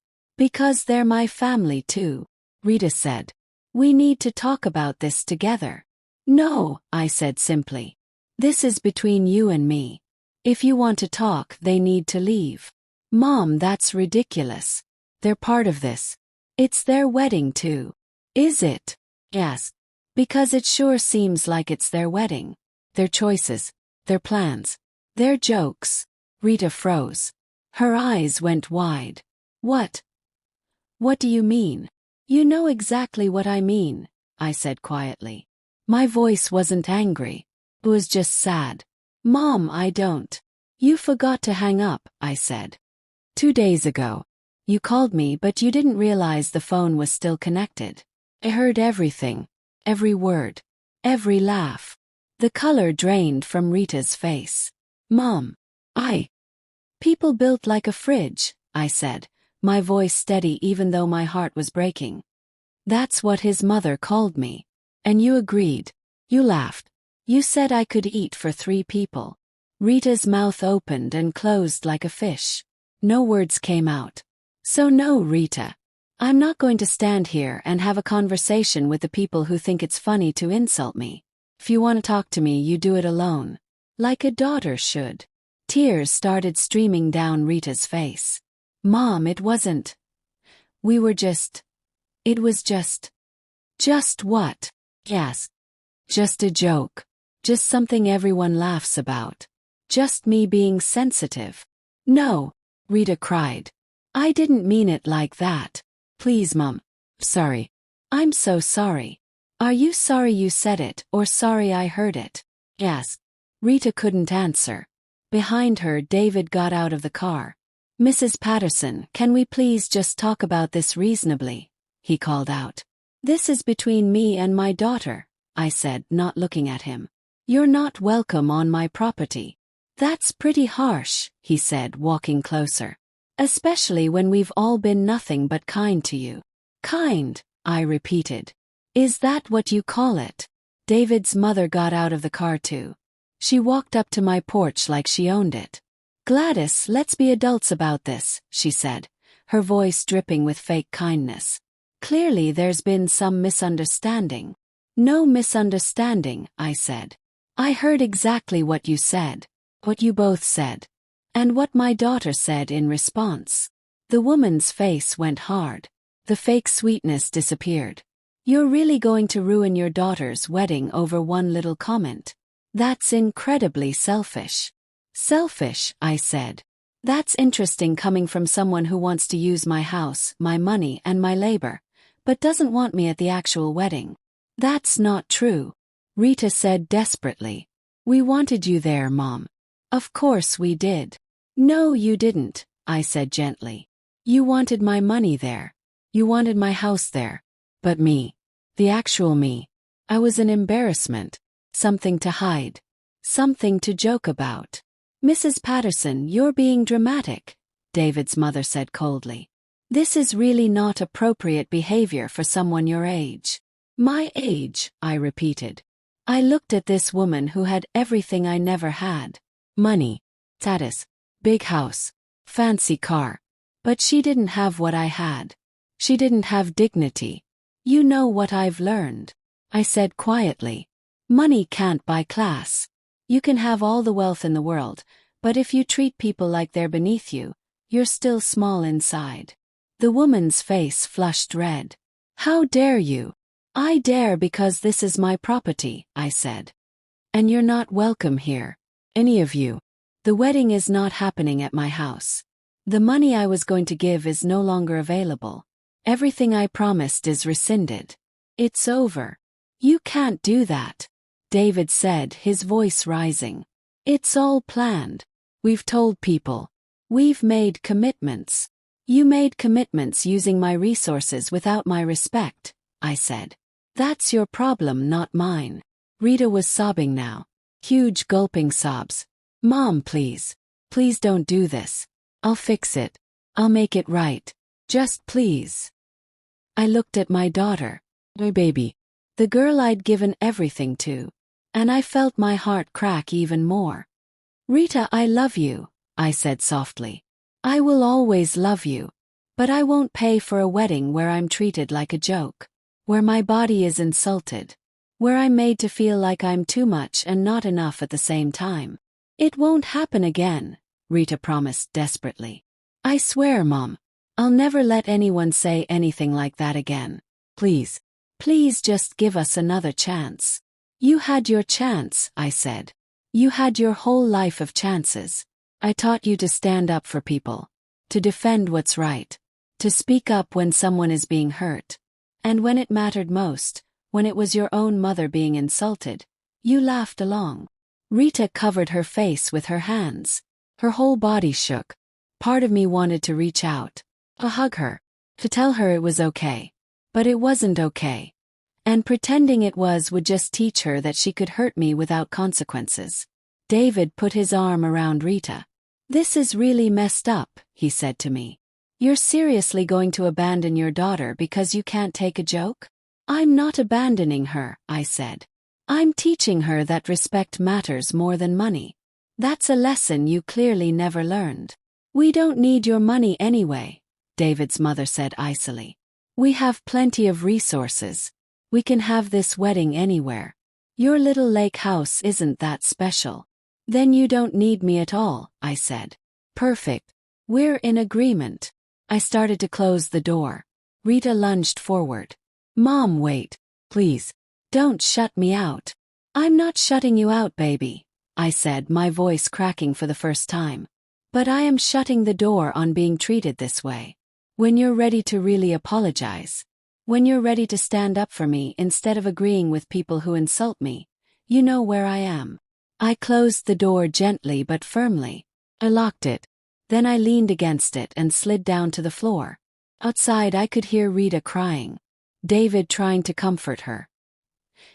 [SPEAKER 1] Because they're my family too, Rita said. We need to talk about this together. No, I said simply. This is between you and me. If you want to talk, they need to leave. Mom, that's ridiculous. They're part of this. It's their wedding too. Is it? Yes. Because it sure seems like it's their wedding. Their choices, their plans, their jokes. Rita froze. Her eyes went wide. What? What do you mean? You know exactly what I mean, I said quietly. My voice wasn't angry. It was just sad. Mom, I don't. You forgot to hang up, I said. 2 days ago. You called me, but you didn't realize the phone was still connected. I heard everything. Every word. Every laugh. The color drained from Rita's face. Mom. People built like a fridge, I said, my voice steady even though my heart was breaking. That's what his mother called me. And you agreed. You laughed. You said I could eat for 3 people. Rita's mouth opened and closed like a fish. No words came out. So no, Rita. I'm not going to stand here and have a conversation with the people who think it's funny to insult me. If you want to talk to me, you do it alone. Like a daughter should. Tears started streaming down Rita's face. Mom, it wasn't. We were just. It was just. Just what? Yes. Just a joke. Just something everyone laughs about. Just me being sensitive. No, Rita cried. I didn't mean it like that. Please, Mom. Sorry. I'm so sorry. Are you sorry you said it or sorry I heard it? Yes. Rita couldn't answer. Behind her, David got out of the car. Mrs. Patterson, can we please just talk about this reasonably? He called out. This is between me and my daughter, I said, not looking at him. You're not welcome on my property. That's pretty harsh, he said, walking closer. Especially when we've all been nothing but kind to you. Kind, I repeated. Is that what you call it? David's mother got out of the car too. She walked up to my porch like she owned it. Gladys, let's be adults about this, she said, her voice dripping with fake kindness. Clearly there's been some misunderstanding. No misunderstanding, I said. I heard exactly what you said, what you both said, and what my daughter said in response. The woman's face went hard. The fake sweetness disappeared. You're really going to ruin your daughter's wedding over one little comment? That's incredibly selfish. Selfish, I said. That's interesting coming from someone who wants to use my house, my money, and my labor, but doesn't want me at the actual wedding. That's not true, Rita said desperately. We wanted you there, Mom. Of course we did. No, you didn't, I said gently. You wanted my money there. You wanted my house there. But me, the actual me, I was an embarrassment. Something to hide. Something to joke about. Mrs. Patterson, you're being dramatic, David's mother said coldly. This is really not appropriate behavior for someone your age. My age, I repeated. I looked at this woman who had everything I never had. Money, status, big house, fancy car. But she didn't have what I had. She didn't have dignity. You know what I've learned. I said quietly. Money can't buy class. You can have all the wealth in the world, but if you treat people like they're beneath you, you're still small inside. The woman's face flushed red. How dare you? I dare because this is my property, I said. And you're not welcome here. Any of you. The wedding is not happening at my house. The money I was going to give is no longer available. Everything I promised is rescinded. It's over. You can't do that, David said, his voice rising. It's all planned. We've told people. We've made commitments. You made commitments using my resources without my respect, I said. That's your problem, not mine. Rita was sobbing now. Huge gulping sobs. Mom, please. Please don't do this. I'll fix it. I'll make it right. Just please. I looked at my daughter. My baby. The girl I'd given everything to. And I felt my heart crack even more. Rita, I love you, I said softly. I will always love you. But I won't pay for a wedding where I'm treated like a joke. Where my body is insulted. Where I'm made to feel like I'm too much and not enough at the same time. It won't happen again, Rita promised desperately. I swear, Mom. I'll never let anyone say anything like that again. Please. Please just give us another chance. You had your chance, I said. You had your whole life of chances. I taught you to stand up for people. To defend what's right. To speak up when someone is being hurt. And when it mattered most, when it was your own mother being insulted, you laughed along. Rita covered her face with her hands. Her whole body shook. Part of me wanted to reach out. To hug her. To tell her it was okay. But it wasn't okay. And pretending it was would just teach her that she could hurt me without consequences. David put his arm around Rita. This is really messed up, he said to me. You're seriously going to abandon your daughter because you can't take a joke? I'm not abandoning her, I said. I'm teaching her that respect matters more than money. That's a lesson you clearly never learned. We don't need your money anyway, David's mother said icily. We have plenty of resources. We can have this wedding anywhere. Your little lake house isn't that special. Then you don't need me at all, I said. Perfect. We're in agreement. I started to close the door. Rita lunged forward. Mom, wait. Please. Don't shut me out. I'm not shutting you out, baby, I said, my voice cracking for the first time. But I am shutting the door on being treated this way. When you're ready to really apologize. When you're ready to stand up for me instead of agreeing with people who insult me, you know where I am. I closed the door gently but firmly. I locked it. Then I leaned against it and slid down to the floor. Outside I could hear Rita crying. David trying to comfort her.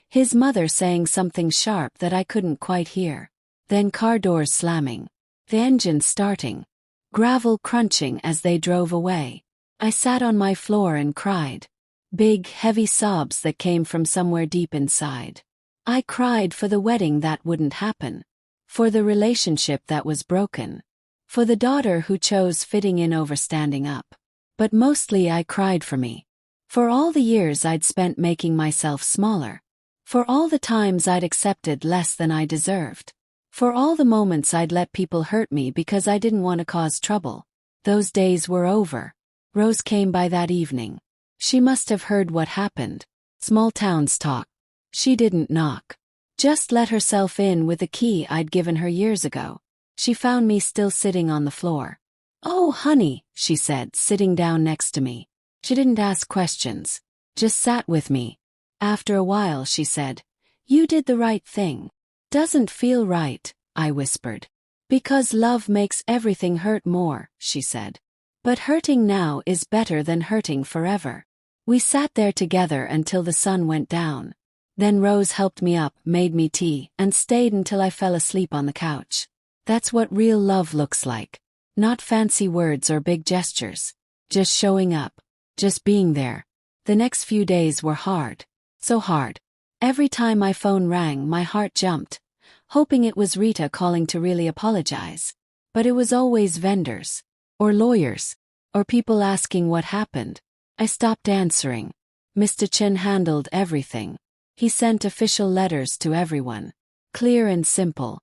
[SPEAKER 1] His mother saying something sharp that I couldn't quite hear. Then car doors slamming. The engine starting. Gravel crunching as they drove away. I sat on my floor and cried. Big, heavy sobs that came from somewhere deep inside. I cried for the wedding that wouldn't happen. For the relationship that was broken. For the daughter who chose fitting in over standing up. But mostly I cried for me. For all the years I'd spent making myself smaller. For all the times I'd accepted less than I deserved. For all the moments I'd let people hurt me because I didn't want to cause trouble. Those days were over. Rose came by that evening. She must have heard what happened. Small towns talk. She didn't knock. Just let herself in with the key I'd given her years ago. She found me still sitting on the floor. Oh, honey, she said, sitting down next to me. She didn't ask questions. Just sat with me. After a while she said, you did the right thing. Doesn't feel right, I whispered. Because love makes everything hurt more, she said. But hurting now is better than hurting forever. We sat there together until the sun went down. Then Rose helped me up, made me tea, and stayed until I fell asleep on the couch. That's what real love looks like. Not fancy words or big gestures. Just showing up. Just being there. The next few days were hard. So hard. Every time my phone rang, my heart jumped, hoping it was Rita calling to really apologize. But it was always vendors. Or lawyers. Or people asking what happened. I stopped answering. Mr. Chen handled everything. He sent official letters to everyone. Clear and simple.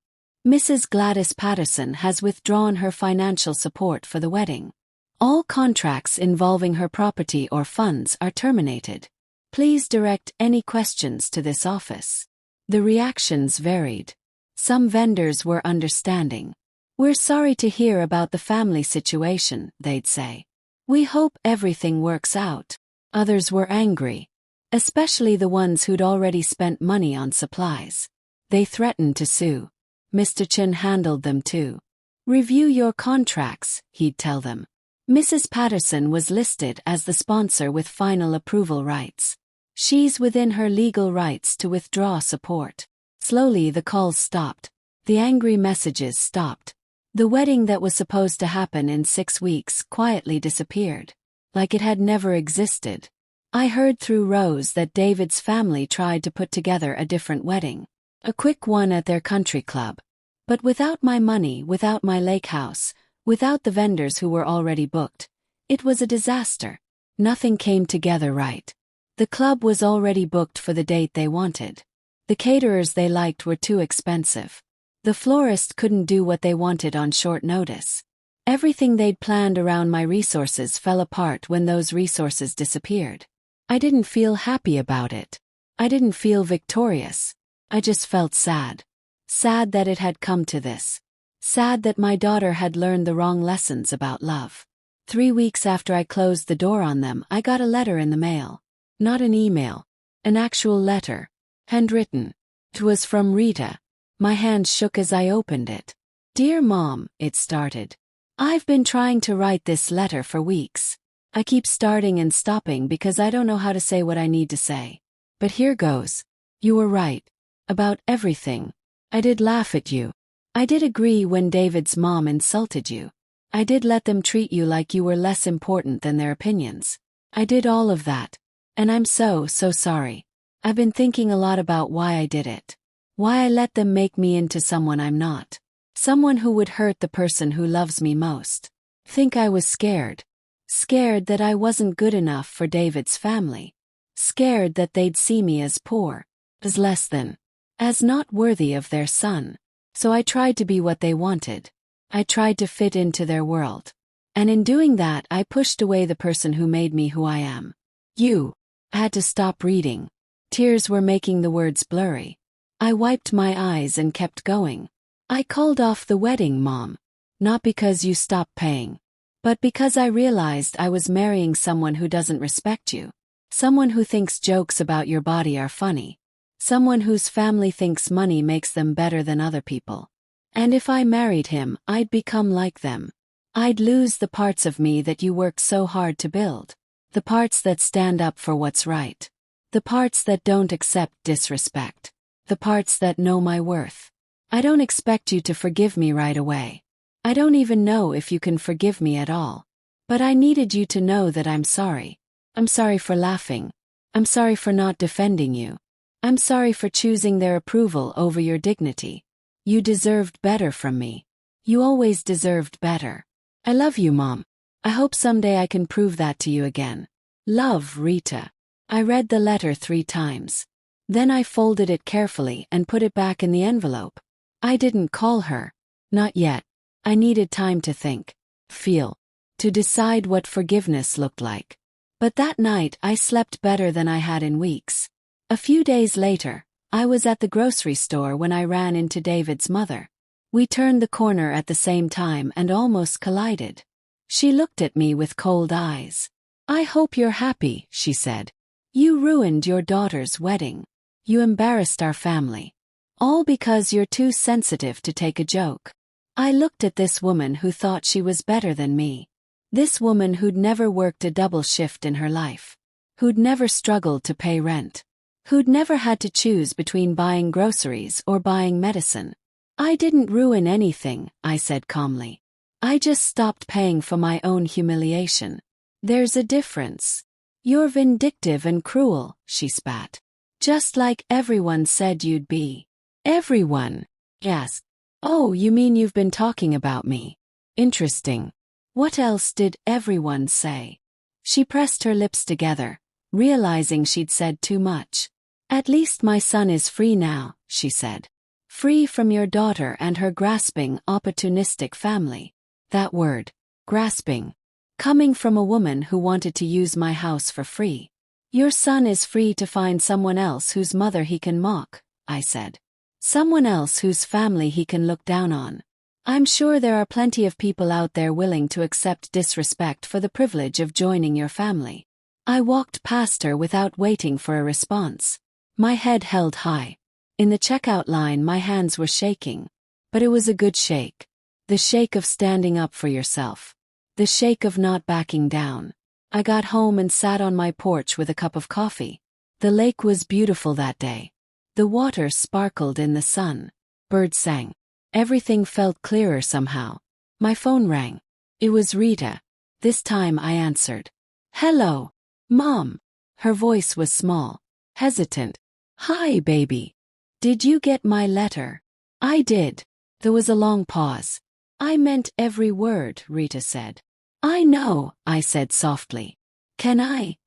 [SPEAKER 1] Mrs. Gladys Patterson has withdrawn her financial support for the wedding. All contracts involving her property or funds are terminated. Please direct any questions to this office. The reactions varied. Some vendors were understanding. We're sorry to hear about the family situation, they'd say. We hope everything works out. Others were angry, especially the ones who'd already spent money on supplies. They threatened to sue. Mr. Chen handled them too. Review your contracts, he'd tell them. Mrs. Patterson was listed as the sponsor with final approval rights. She's within her legal rights to withdraw support. Slowly the calls stopped. The angry messages stopped. The wedding that was supposed to happen in 6 weeks quietly disappeared. Like it had never existed. I heard through Rose that David's family tried to put together a different wedding. A quick one at their country club. But without my money, without my lake house, without the vendors who were already booked, it was a disaster. Nothing came together right. The club was already booked for the date they wanted. The caterers they liked were too expensive. The florist couldn't do what they wanted on short notice. Everything they'd planned around my resources fell apart when those resources disappeared. I didn't feel happy about it. I didn't feel victorious. I just felt sad. Sad that it had come to this. Sad that my daughter had learned the wrong lessons about love. 3 weeks after I closed the door on them, I got a letter in the mail. Not an email. An actual letter. Handwritten. It was from Rita. My hand shook as I opened it. Dear Mom, it started. I've been trying to write this letter for weeks. I keep starting and stopping because I don't know how to say what I need to say. But here goes. You were right. About everything. I did laugh at you. I did agree when David's mom insulted you. I did let them treat you like you were less important than their opinions. I did all of that. And I'm so sorry. I've been thinking a lot about why I did it. Why I let them make me into someone I'm not. Someone who would hurt the person who loves me most. Think I was scared. Scared that I wasn't good enough for David's family. Scared that they'd see me as poor, as less than, as not worthy of their son. So I tried to be what they wanted. I tried to fit into their world. And in doing that, I pushed away the person who made me who I am. You. I had to stop reading. Tears were making the words blurry. I wiped my eyes and kept going. I called off the wedding, Mom. Not because you stopped paying. But because I realized I was marrying someone who doesn't respect you. Someone who thinks jokes about your body are funny. Someone whose family thinks money makes them better than other people. And if I married him, I'd become like them. I'd lose the parts of me that you worked so hard to build. The parts that stand up for what's right. The parts that don't accept disrespect. The parts that know my worth. I don't expect you to forgive me right away. I don't even know if you can forgive me at all. But I needed you to know that I'm sorry. I'm sorry for laughing. I'm sorry for not defending you. I'm sorry for choosing their approval over your dignity. You deserved better from me. You always deserved better. I love you, Mom. I hope someday I can prove that to you again. Love, Rita. I read the letter 3 times. Then I folded it carefully and put it back in the envelope. I didn't call her. Not yet. I needed time to think, feel, to decide what forgiveness looked like. But that night I slept better than I had in weeks. A few days later, I was at the grocery store when I ran into David's mother. We turned the corner at the same time and almost collided. She looked at me with cold eyes. I hope you're happy, she said. You ruined your daughter's wedding. You embarrassed our family. All because you're too sensitive to take a joke. I looked at this woman who thought she was better than me. This woman who'd never worked a double shift in her life. Who'd never struggled to pay rent. Who'd never had to choose between buying groceries or buying medicine. I didn't ruin anything, I said calmly. I just stopped paying for my own humiliation. There's a difference. You're vindictive and cruel, she spat. Just like everyone said you'd be. Everyone? Yes. Oh, you mean you've been talking about me? Interesting. What else did everyone say? She pressed her lips together, realizing she'd said too much. At least my son is free now, she said. Free from your daughter and her grasping, opportunistic family. That word, grasping, coming from a woman who wanted to use my house for free. Your son is free to find someone else whose mother he can mock, I said. Someone else whose family he can look down on. I'm sure there are plenty of people out there willing to accept disrespect for the privilege of joining your family. I walked past her without waiting for a response. My head held high. In the checkout line my hands were shaking. But it was a good shake. The shake of standing up for yourself. The shake of not backing down. I got home and sat on my porch with a cup of coffee. The lake was beautiful that day. The water sparkled in the sun. Birds sang. Everything felt clearer somehow. My phone rang. It was Rita. This time I answered. Hello, Mom. Her voice was small, hesitant. Hi, baby. Did you get my letter? I did. There was a long pause. I meant every word, Rita said. I know, I said softly. Can I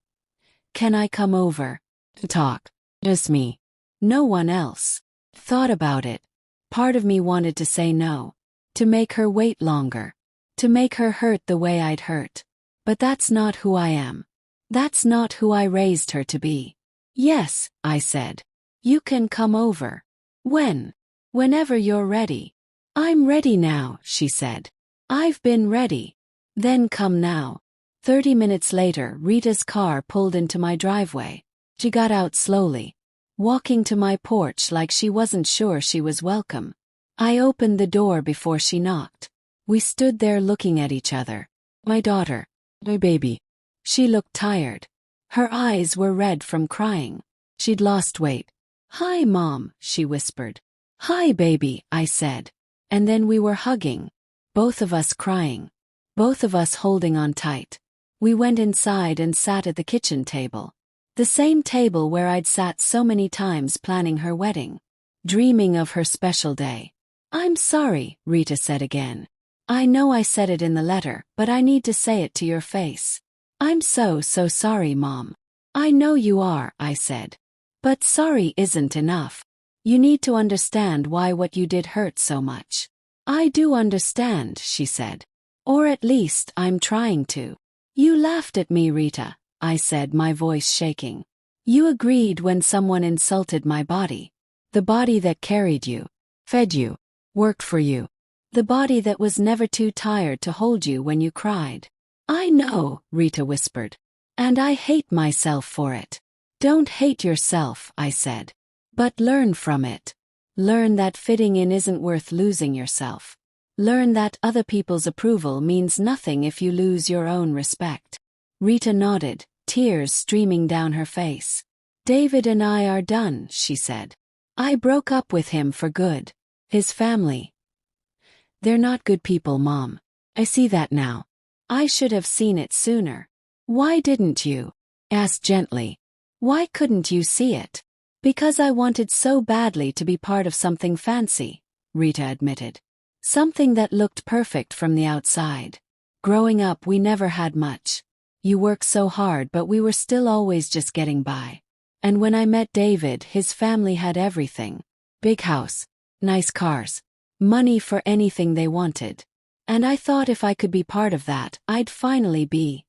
[SPEAKER 1] come over to talk? Just me. No one else. Thought about it. Part of me wanted to say no. To make her wait longer. To make her hurt the way I'd hurt. But that's not who I am. That's not who I raised her to be. Yes, I said. You can come over. When? Whenever you're ready. I'm ready now, she said. I've been ready. Then come now. 30 minutes later, Rita's car pulled into my driveway. She got out slowly, walking to my porch like she wasn't sure she was welcome. I opened the door before she knocked. We stood there looking at each other. My daughter. My baby. She looked tired. Her eyes were red from crying. She'd lost weight. Hi, Mom, she whispered. Hi, baby, I said. And then we were hugging. Both of us crying. Both of us holding on tight. We went inside and sat at the kitchen table. The same table where I'd sat so many times planning her wedding. Dreaming of her special day. I'm sorry, Rita said again. I know I said it in the letter, but I need to say it to your face. I'm so sorry, Mom. I know you are, I said. But sorry isn't enough. You need to understand why what you did hurt so much. I do understand, she said. Or at least I'm trying to. You laughed at me, Rita, I said, my voice shaking. You agreed when someone insulted my body. The body that carried you, fed you, worked for you. The body that was never too tired to hold you when you cried. I know, Rita whispered. And I hate myself for it. Don't hate yourself, I said. But learn from it. Learn that fitting in isn't worth losing yourself. Learn that other people's approval means nothing if you lose your own respect. Rita nodded, tears streaming down her face. David and I are done, she said. I broke up with him for good. His family. They're not good people, Mom. I see that now. I should have seen it sooner. Why didn't you? Asked gently. Why couldn't you see it? Because I wanted so badly to be part of something fancy, Rita admitted. Something that looked perfect from the outside. Growing up, we never had much. You worked so hard, but we were still always just getting by. And when I met David, his family had everything. Big house, nice cars, money for anything they wanted. And I thought if I could be part of that, I'd finally be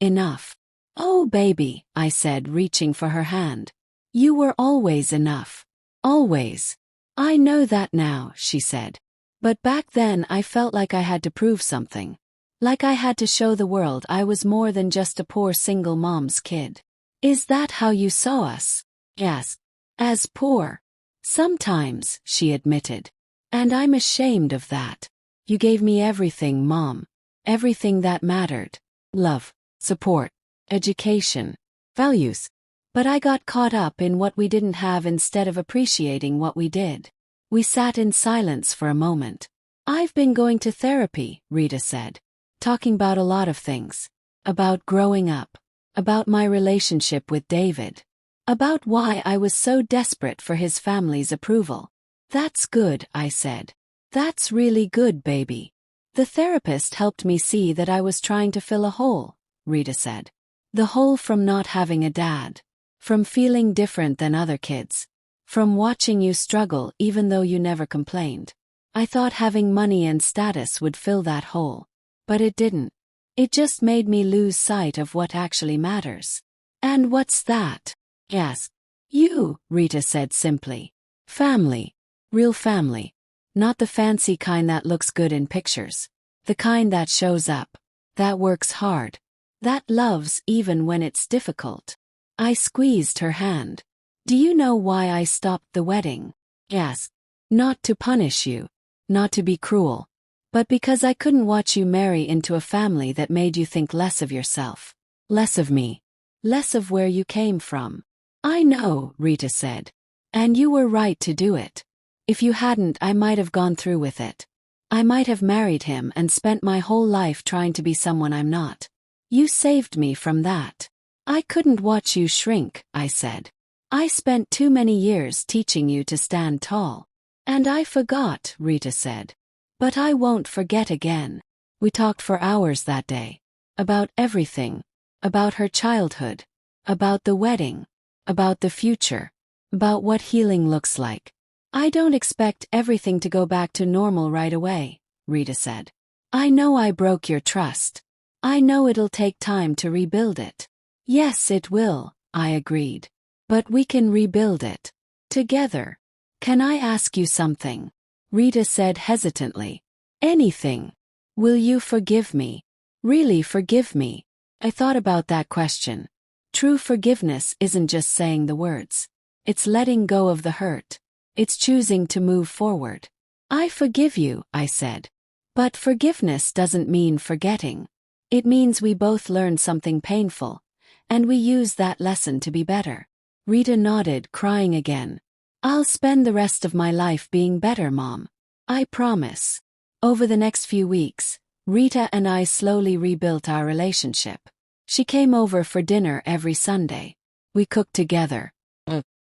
[SPEAKER 1] enough. Oh, baby, I said, reaching for her hand. You were always enough. Always. I know that now, she said. But back then I felt like I had to prove something. Like I had to show the world I was more than just a poor single mom's kid. Is that how you saw us? Yes. As poor. Sometimes, she admitted. And I'm ashamed of that. You gave me everything, Mom. Everything that mattered. Love, support, education, values. But I got caught up in what we didn't have instead of appreciating what we did. We sat in silence for a moment. I've been going to therapy, Rita said. Talking about a lot of things. About growing up. About my relationship with David. About why I was so desperate for his family's approval. That's good, I said. That's really good, baby. The therapist helped me see that I was trying to fill a hole, Rita said. The hole from not having a dad. From feeling different than other kids. From watching you struggle even though you never complained. I thought having money and status would fill that hole. But it didn't. It just made me lose sight of what actually matters. And what's that? Yes. You, Rita said simply. Family. Real family. Not the fancy kind that looks good in pictures. The kind that shows up. That works hard. That loves even when it's difficult. I squeezed her hand. Do you know why I stopped the wedding? Yes. Not to punish you. Not to be cruel. But because I couldn't watch you marry into a family that made you think less of yourself. Less of me. Less of where you came from. I know, Rita said. And you were right to do it. If you hadn't, I might have gone through with it. I might have married him and spent my whole life trying to be someone I'm not. You saved me from that. I couldn't watch you shrink, I said. I spent too many years teaching you to stand tall. And I forgot, Rita said. But I won't forget again. We talked for hours that day. About everything. About her childhood. About the wedding. About the future. About what healing looks like. I don't expect everything to go back to normal right away, Rita said. I know I broke your trust. I know it'll take time to rebuild it. Yes, it will, I agreed. But we can rebuild it. Together. Can I ask you something? Rita said hesitantly. Anything. Will you forgive me? Really forgive me? I thought about that question. True forgiveness isn't just saying the words. It's letting go of the hurt. It's choosing to move forward. I forgive you, I said. But forgiveness doesn't mean forgetting. It means we both learned something painful, and we use that lesson to be better. Rita nodded, crying again. I'll spend the rest of my life being better, Mom. I promise. Over the next few weeks, Rita and I slowly rebuilt our relationship. She came over for dinner every Sunday. We cooked together.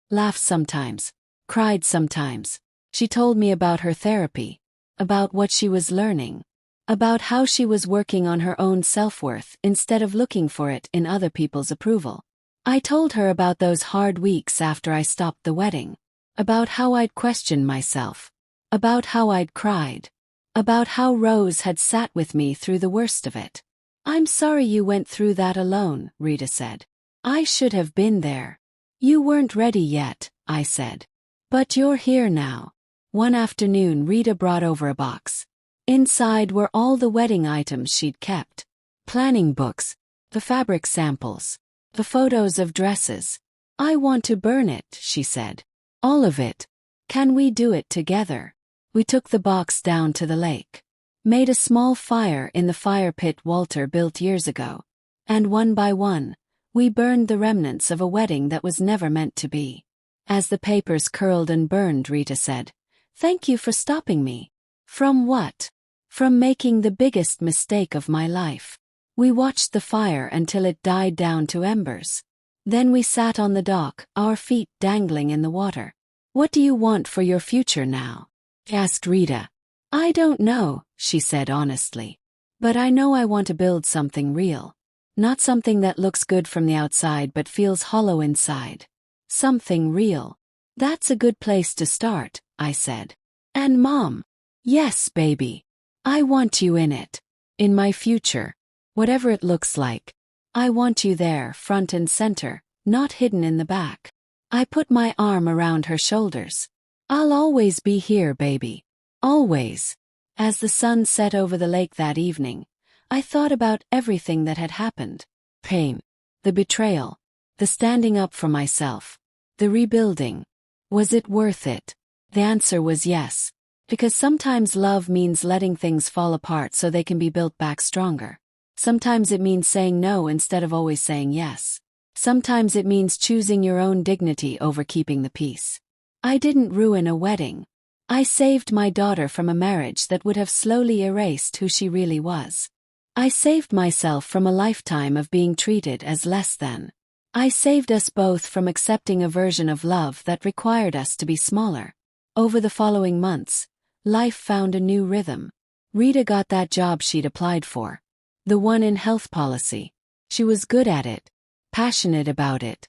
[SPEAKER 1] Laughed sometimes. Cried sometimes. She told me about her therapy. About what she was learning. About how she was working on her own self-worth instead of looking for it in other people's approval. I told her about those hard weeks after I stopped the wedding. About how I'd questioned myself. About how I'd cried. About how Rose had sat with me through the worst of it. I'm sorry you went through that alone, Rita said. I should have been there. You weren't ready yet, I said. But you're here now. One afternoon Rita brought over a box. Inside were all the wedding items she'd kept. Planning books. The fabric samples. The photos of dresses. I want to burn it, she said. All of it. Can we do it together? We took the box down to the lake. Made a small fire in the fire pit Walter built years ago. And one by one, we burned the remnants of a wedding that was never meant to be. As the papers curled and burned, Rita said, Thank you for stopping me. From what? From making the biggest mistake of my life. We watched the fire until it died down to embers. Then we sat on the dock, our feet dangling in the water. What do you want for your future now? Asked Rita. I don't know, she said honestly. But I know I want to build something real. Not something that looks good from the outside but feels hollow inside. Something real. That's a good place to start, I said. And Mom? Yes, baby. I want you in it. In my future. Whatever it looks like. I want you there, front and center, not hidden in the back. I put my arm around her shoulders. I'll always be here, baby. Always. As the sun set over the lake that evening, I thought about everything that had happened. Pain. The betrayal. The standing up for myself. The rebuilding. Was it worth it? The answer was yes. Because sometimes love means letting things fall apart so they can be built back stronger. Sometimes it means saying no instead of always saying yes. Sometimes it means choosing your own dignity over keeping the peace. I didn't ruin a wedding. I saved my daughter from a marriage that would have slowly erased who she really was. I saved myself from a lifetime of being treated as less than. I saved us both from accepting a version of love that required us to be smaller. Over the following months, life found a new rhythm. Rita got that job she'd applied for. The one in health policy. She was good at it. Passionate about it.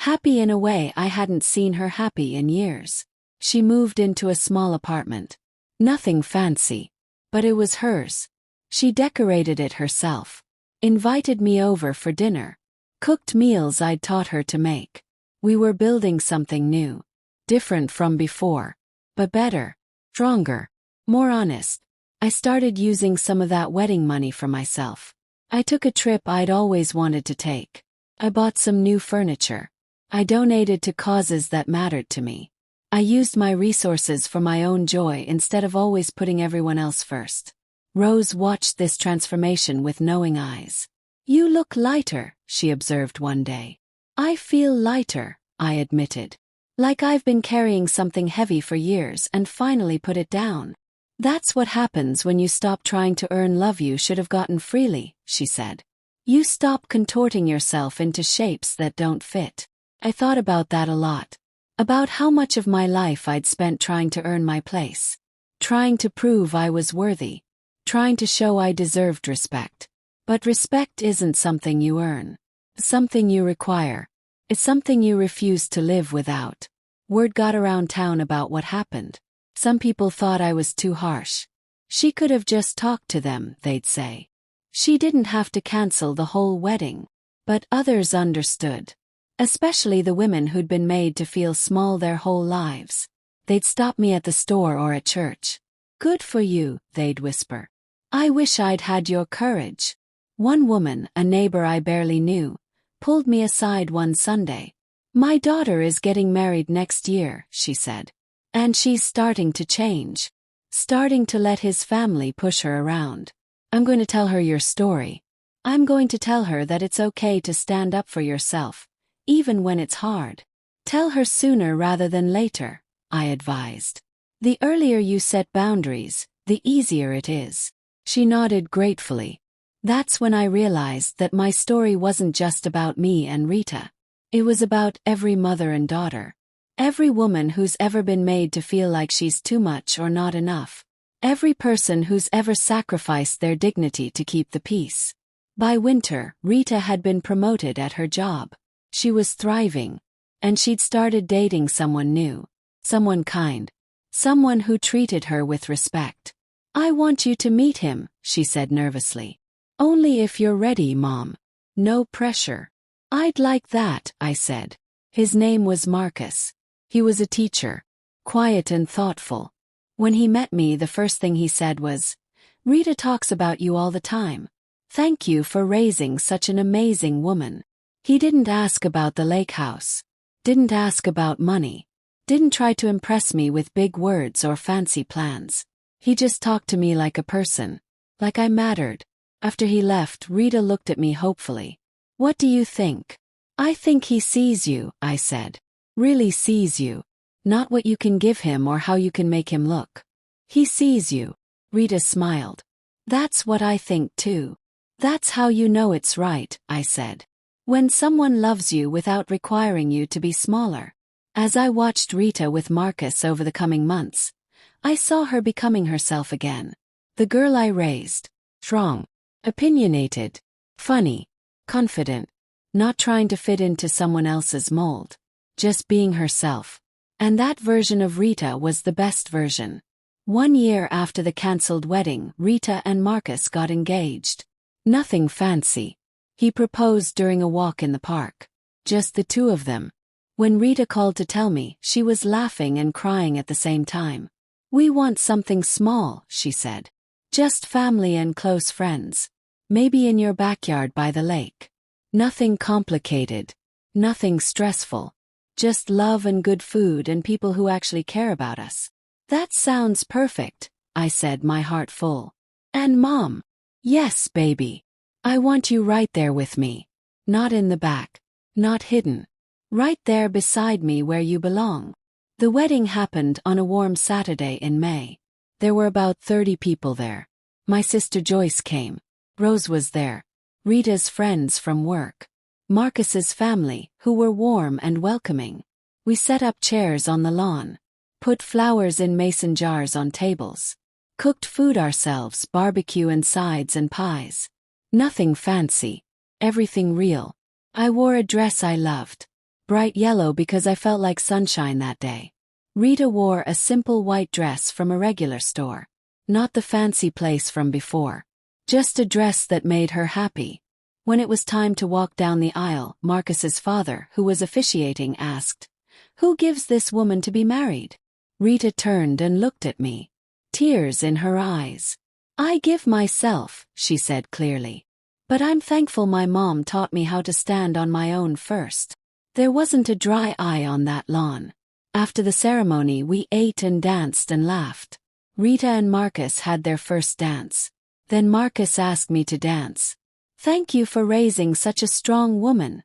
[SPEAKER 1] Happy in a way I hadn't seen her happy in years. She moved into a small apartment. Nothing fancy, but it was hers. She decorated it herself. Invited me over for dinner. Cooked meals I'd taught her to make. We were building something new. Different from before. But better. Stronger. More honest. I started using some of that wedding money for myself. I took a trip I'd always wanted to take. I bought some new furniture. I donated to causes that mattered to me. I used my resources for my own joy instead of always putting everyone else first. Rose watched this transformation with knowing eyes. "You look lighter," she observed one day. "I feel lighter," I admitted. "Like I've been carrying something heavy for years and finally put it down." "That's what happens when you stop trying to earn love you should have gotten freely," she said. "You stop contorting yourself into shapes that don't fit." I thought about that a lot. About how much of my life I'd spent trying to earn my place. Trying to prove I was worthy. Trying to show I deserved respect. But respect isn't something you earn. It's something you require. It's something you refuse to live without. Word got around town about what happened. Some people thought I was too harsh. She could have just talked to them, they'd say. She didn't have to cancel the whole wedding. But others understood. Especially the women who'd been made to feel small their whole lives. They'd stop me at the store or at church. "Good for you," they'd whisper. "I wish I'd had your courage." One woman, a neighbor I barely knew, pulled me aside one Sunday. "My daughter is getting married next year," she said. "And she's starting to change. Starting to let his family push her around. I'm going to tell her your story. I'm going to tell her that it's okay to stand up for yourself, even when it's hard. Tell her sooner rather than later," I advised. "The earlier you set boundaries, the easier it is." She nodded gratefully. That's when I realized that my story wasn't just about me and Rita. It was about every mother and daughter. Every woman who's ever been made to feel like she's too much or not enough. Every person who's ever sacrificed their dignity to keep the peace. By winter, Rita had been promoted at her job. She was thriving. And she'd started dating someone new. Someone kind. Someone who treated her with respect. "I want you to meet him," she said nervously. "Only if you're ready, Mom. No pressure." "I'd like that," I said. His name was Marcus. He was a teacher. Quiet and thoughtful. When he met me, the first thing he said was, "Rita talks about you all the time. Thank you for raising such an amazing woman." He didn't ask about the lake house. Didn't ask about money. Didn't try to impress me with big words or fancy plans. He just talked to me like a person. Like I mattered. After he left, Rita looked at me hopefully. "What do you think?" "I think he sees you," I said. "Really sees you. Not what you can give him or how you can make him look. He sees you." Rita smiled. "That's what I think too. That's how you know it's right," I said. When someone loves you without requiring you to be smaller. As I watched Rita with Marcus over the coming months, I saw her becoming herself again. The girl I raised. Strong. Opinionated. Funny. Confident. Not trying to fit into someone else's mold. Just being herself. And that version of Rita was the best version. 1 year after the cancelled wedding, Rita and Marcus got engaged. Nothing fancy. He proposed during a walk in the park. Just the two of them. When Rita called to tell me, she was laughing and crying at the same time. "We want something small," she said. "Just family and close friends. Maybe in your backyard by the lake. Nothing complicated. Nothing stressful. Just love and good food and people who actually care about us." "That sounds perfect," I said, my heart full. "And Mom?" "Yes, baby. I want you right there with me. Not in the back. Not hidden. Right there beside me where you belong." The wedding happened on a warm Saturday in May. There were about 30 people there. My sister Joyce came. Rose was there. Rita's friends from work. Marcus's family, who were warm and welcoming. We set up chairs on the lawn. Put flowers in mason jars on tables. Cooked food ourselves, barbecue and sides and pies. Nothing fancy. Everything real. I wore a dress I loved. bright yellow because I felt like sunshine that day. Rita wore a simple white dress from a regular store. Not the fancy place from before. Just a dress that made her happy. When it was time to walk down the aisle, Marcus's father, who was officiating, asked, "Who gives this woman to be married?" Rita turned and looked at me. Tears in her eyes. "I give myself," she said clearly. "But I'm thankful my mom taught me how to stand on my own first." There wasn't a dry eye on that lawn. After the ceremony, we ate and danced and laughed. Rita and Marcus had their first dance. Then Marcus asked me to dance. "Thank you for raising such a strong woman,"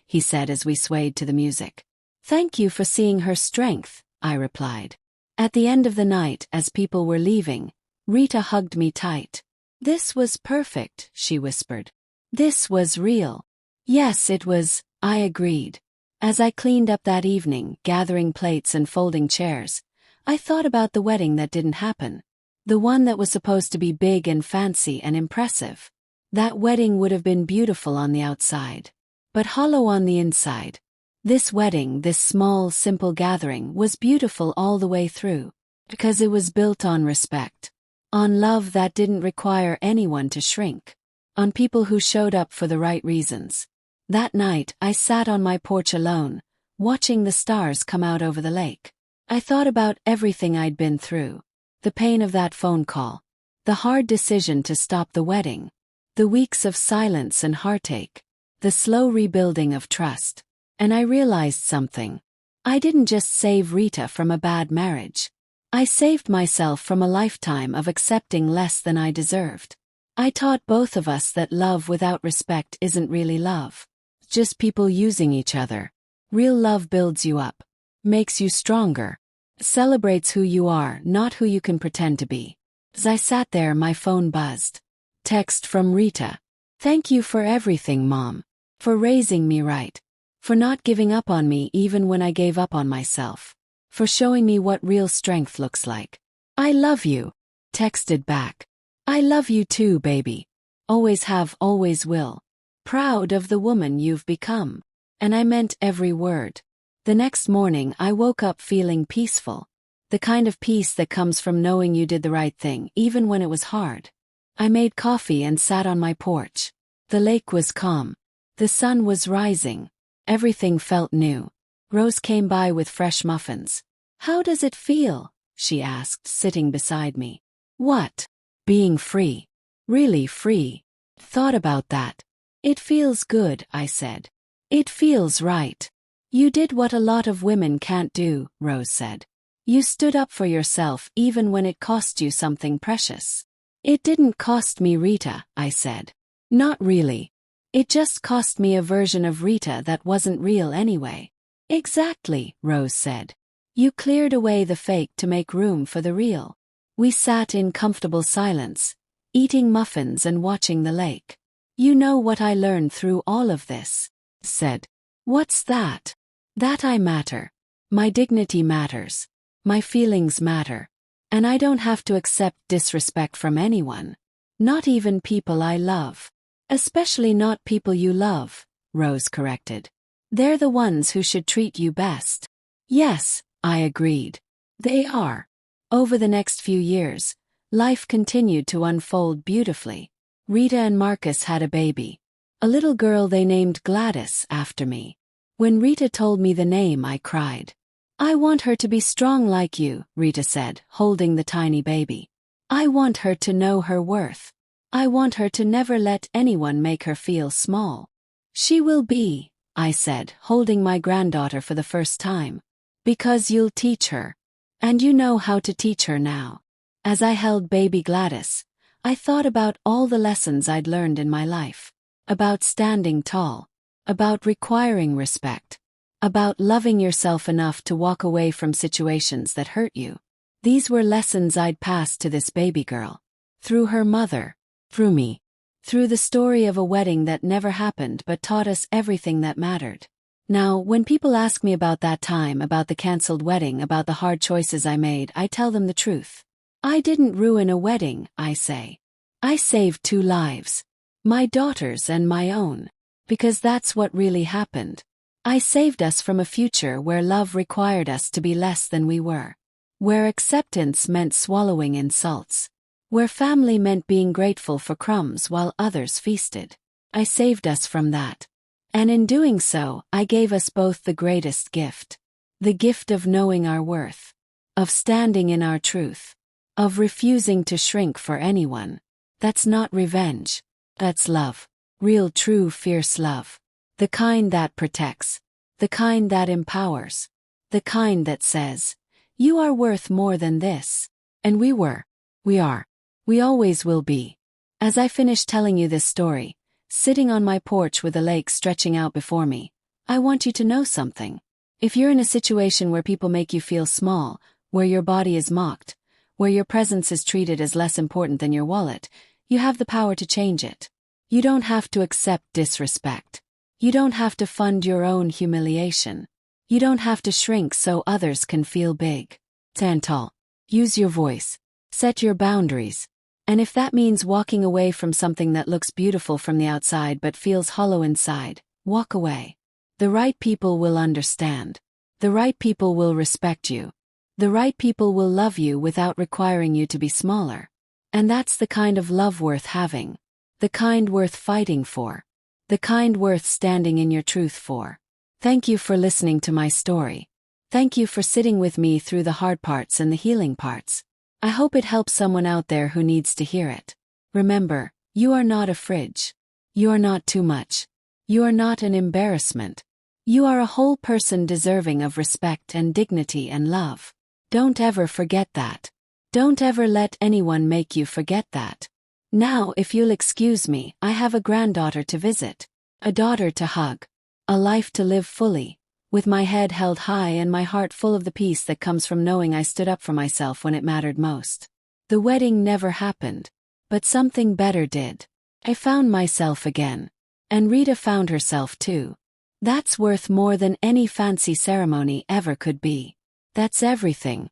[SPEAKER 1] he said as we swayed to the music. "Thank you for seeing her strength," I replied. At the end of the night, as people were leaving, Rita hugged me tight. "This was perfect," she whispered. "This was real." Yes, it was, I agreed. As I cleaned up that evening, gathering plates and folding chairs, I thought about the wedding that didn't happen. The one that was supposed to be big and fancy and impressive. That wedding would have been beautiful on the outside, but hollow on the inside. This wedding, this small, simple gathering, was beautiful all the way through, because it was built on respect. On love that didn't require anyone to shrink. On people who showed up for the right reasons. That night, I sat on my porch alone, watching the stars come out over the lake. I thought about everything I'd been through. The pain of that phone call. The hard decision to stop the wedding. The weeks of silence and heartache. The slow rebuilding of trust. And I realized something. I didn't just save Rita from a bad marriage. I saved myself from a lifetime of accepting less than I deserved. I taught both of us that love without respect isn't really love. Just people using each other. Real love builds you up. Makes you stronger. Celebrates who you are, not who you can pretend to be. As I sat there, my phone buzzed. Text from Rita. "Thank you for everything, Mom. For raising me right. For not giving up on me even when I gave up on myself. For showing me what real strength looks like. I love you." Texted back. "I love you too, baby. Always have, always will. Proud of the woman you've become." And I meant every word. The next morning, I woke up feeling peaceful. The kind of peace that comes from knowing you did the right thing, even when it was hard. I made coffee and sat on my porch. The lake was calm. The sun was rising. Everything felt new. Rose came by with fresh muffins. "How does it feel?" she asked, sitting beside me. "What?" "Being free. Really free." "Thought about that." "It feels good," I said. "It feels right." "You did what a lot of women can't do," Rose said. "You stood up for yourself even when it cost you something precious." "It didn't cost me Rita," I said. "Not really. It just cost me a version of Rita that wasn't real anyway." "Exactly," Rose said. "You cleared away the fake to make room for the real." We sat in comfortable silence, eating muffins and watching the lake. "You know what I learned through all of this?" said. "What's that?" "That I matter. My dignity matters. My feelings matter. And I don't have to accept disrespect from anyone. Not even people I love. Especially not people you love," Rose corrected. "They're the ones who should treat you best." "Yes," I agreed. "They are." Over the next few years, life continued to unfold beautifully. Rita and Marcus had a baby. A little girl they named Gladys after me. When Rita told me the name, I cried. "I want her to be strong like you," Rita said, holding the tiny baby. "I want her to know her worth. I want her to never let anyone make her feel small." "She will be," I said, holding my granddaughter for the first time. "Because you'll teach her. And you know how to teach her now." As I held baby Gladys, I thought about all the lessons I'd learned in my life. About standing tall. About requiring respect. About loving yourself enough to walk away from situations that hurt you. These were lessons I'd passed to this baby girl. Through her mother. Through me. Through the story of a wedding that never happened but taught us everything that mattered. Now, when people ask me about that time, about the canceled wedding, about the hard choices I made, I tell them the truth. I didn't ruin a wedding, I say. I saved 2 lives. My daughter's and my own. Because that's what really happened. I saved us from a future where love required us to be less than we were. Where acceptance meant swallowing insults. Where family meant being grateful for crumbs while others feasted. I saved us from that. And in doing so, I gave us both the greatest gift. The gift of knowing our worth. Of standing in our truth. Of refusing to shrink for anyone. That's not revenge. That's love. Real, true, fierce love. The kind that protects. The kind that empowers. The kind that says, you are worth more than this. And we were. We are. We always will be. As I finish telling you this story, sitting on my porch with a lake stretching out before me, I want you to know something. If you're in a situation where people make you feel small, where your body is mocked, where your presence is treated as less important than your wallet, you have the power to change it. You don't have to accept disrespect. You don't have to fund your own humiliation. You don't have to shrink so others can feel big. Stand tall. Use your voice. Set your boundaries. And if that means walking away from something that looks beautiful from the outside but feels hollow inside, walk away. The right people will understand. The right people will respect you. The right people will love you without requiring you to be smaller. And that's the kind of love worth having. The kind worth fighting for. The kind worth standing in your truth for. Thank you for listening to my story. Thank you for sitting with me through the hard parts and the healing parts. I hope it helps someone out there who needs to hear it. Remember, you are not a fridge. You are not too much. You are not an embarrassment. You are a whole person deserving of respect and dignity and love. Don't ever forget that. Don't ever let anyone make you forget that. Now, if you'll excuse me, I have a granddaughter to visit. A daughter to hug. A life to live fully. With my head held high and my heart full of the peace that comes from knowing I stood up for myself when it mattered most. The wedding never happened. But something better did. I found myself again. And Rita found herself too. That's worth more than any fancy ceremony ever could be. That's everything.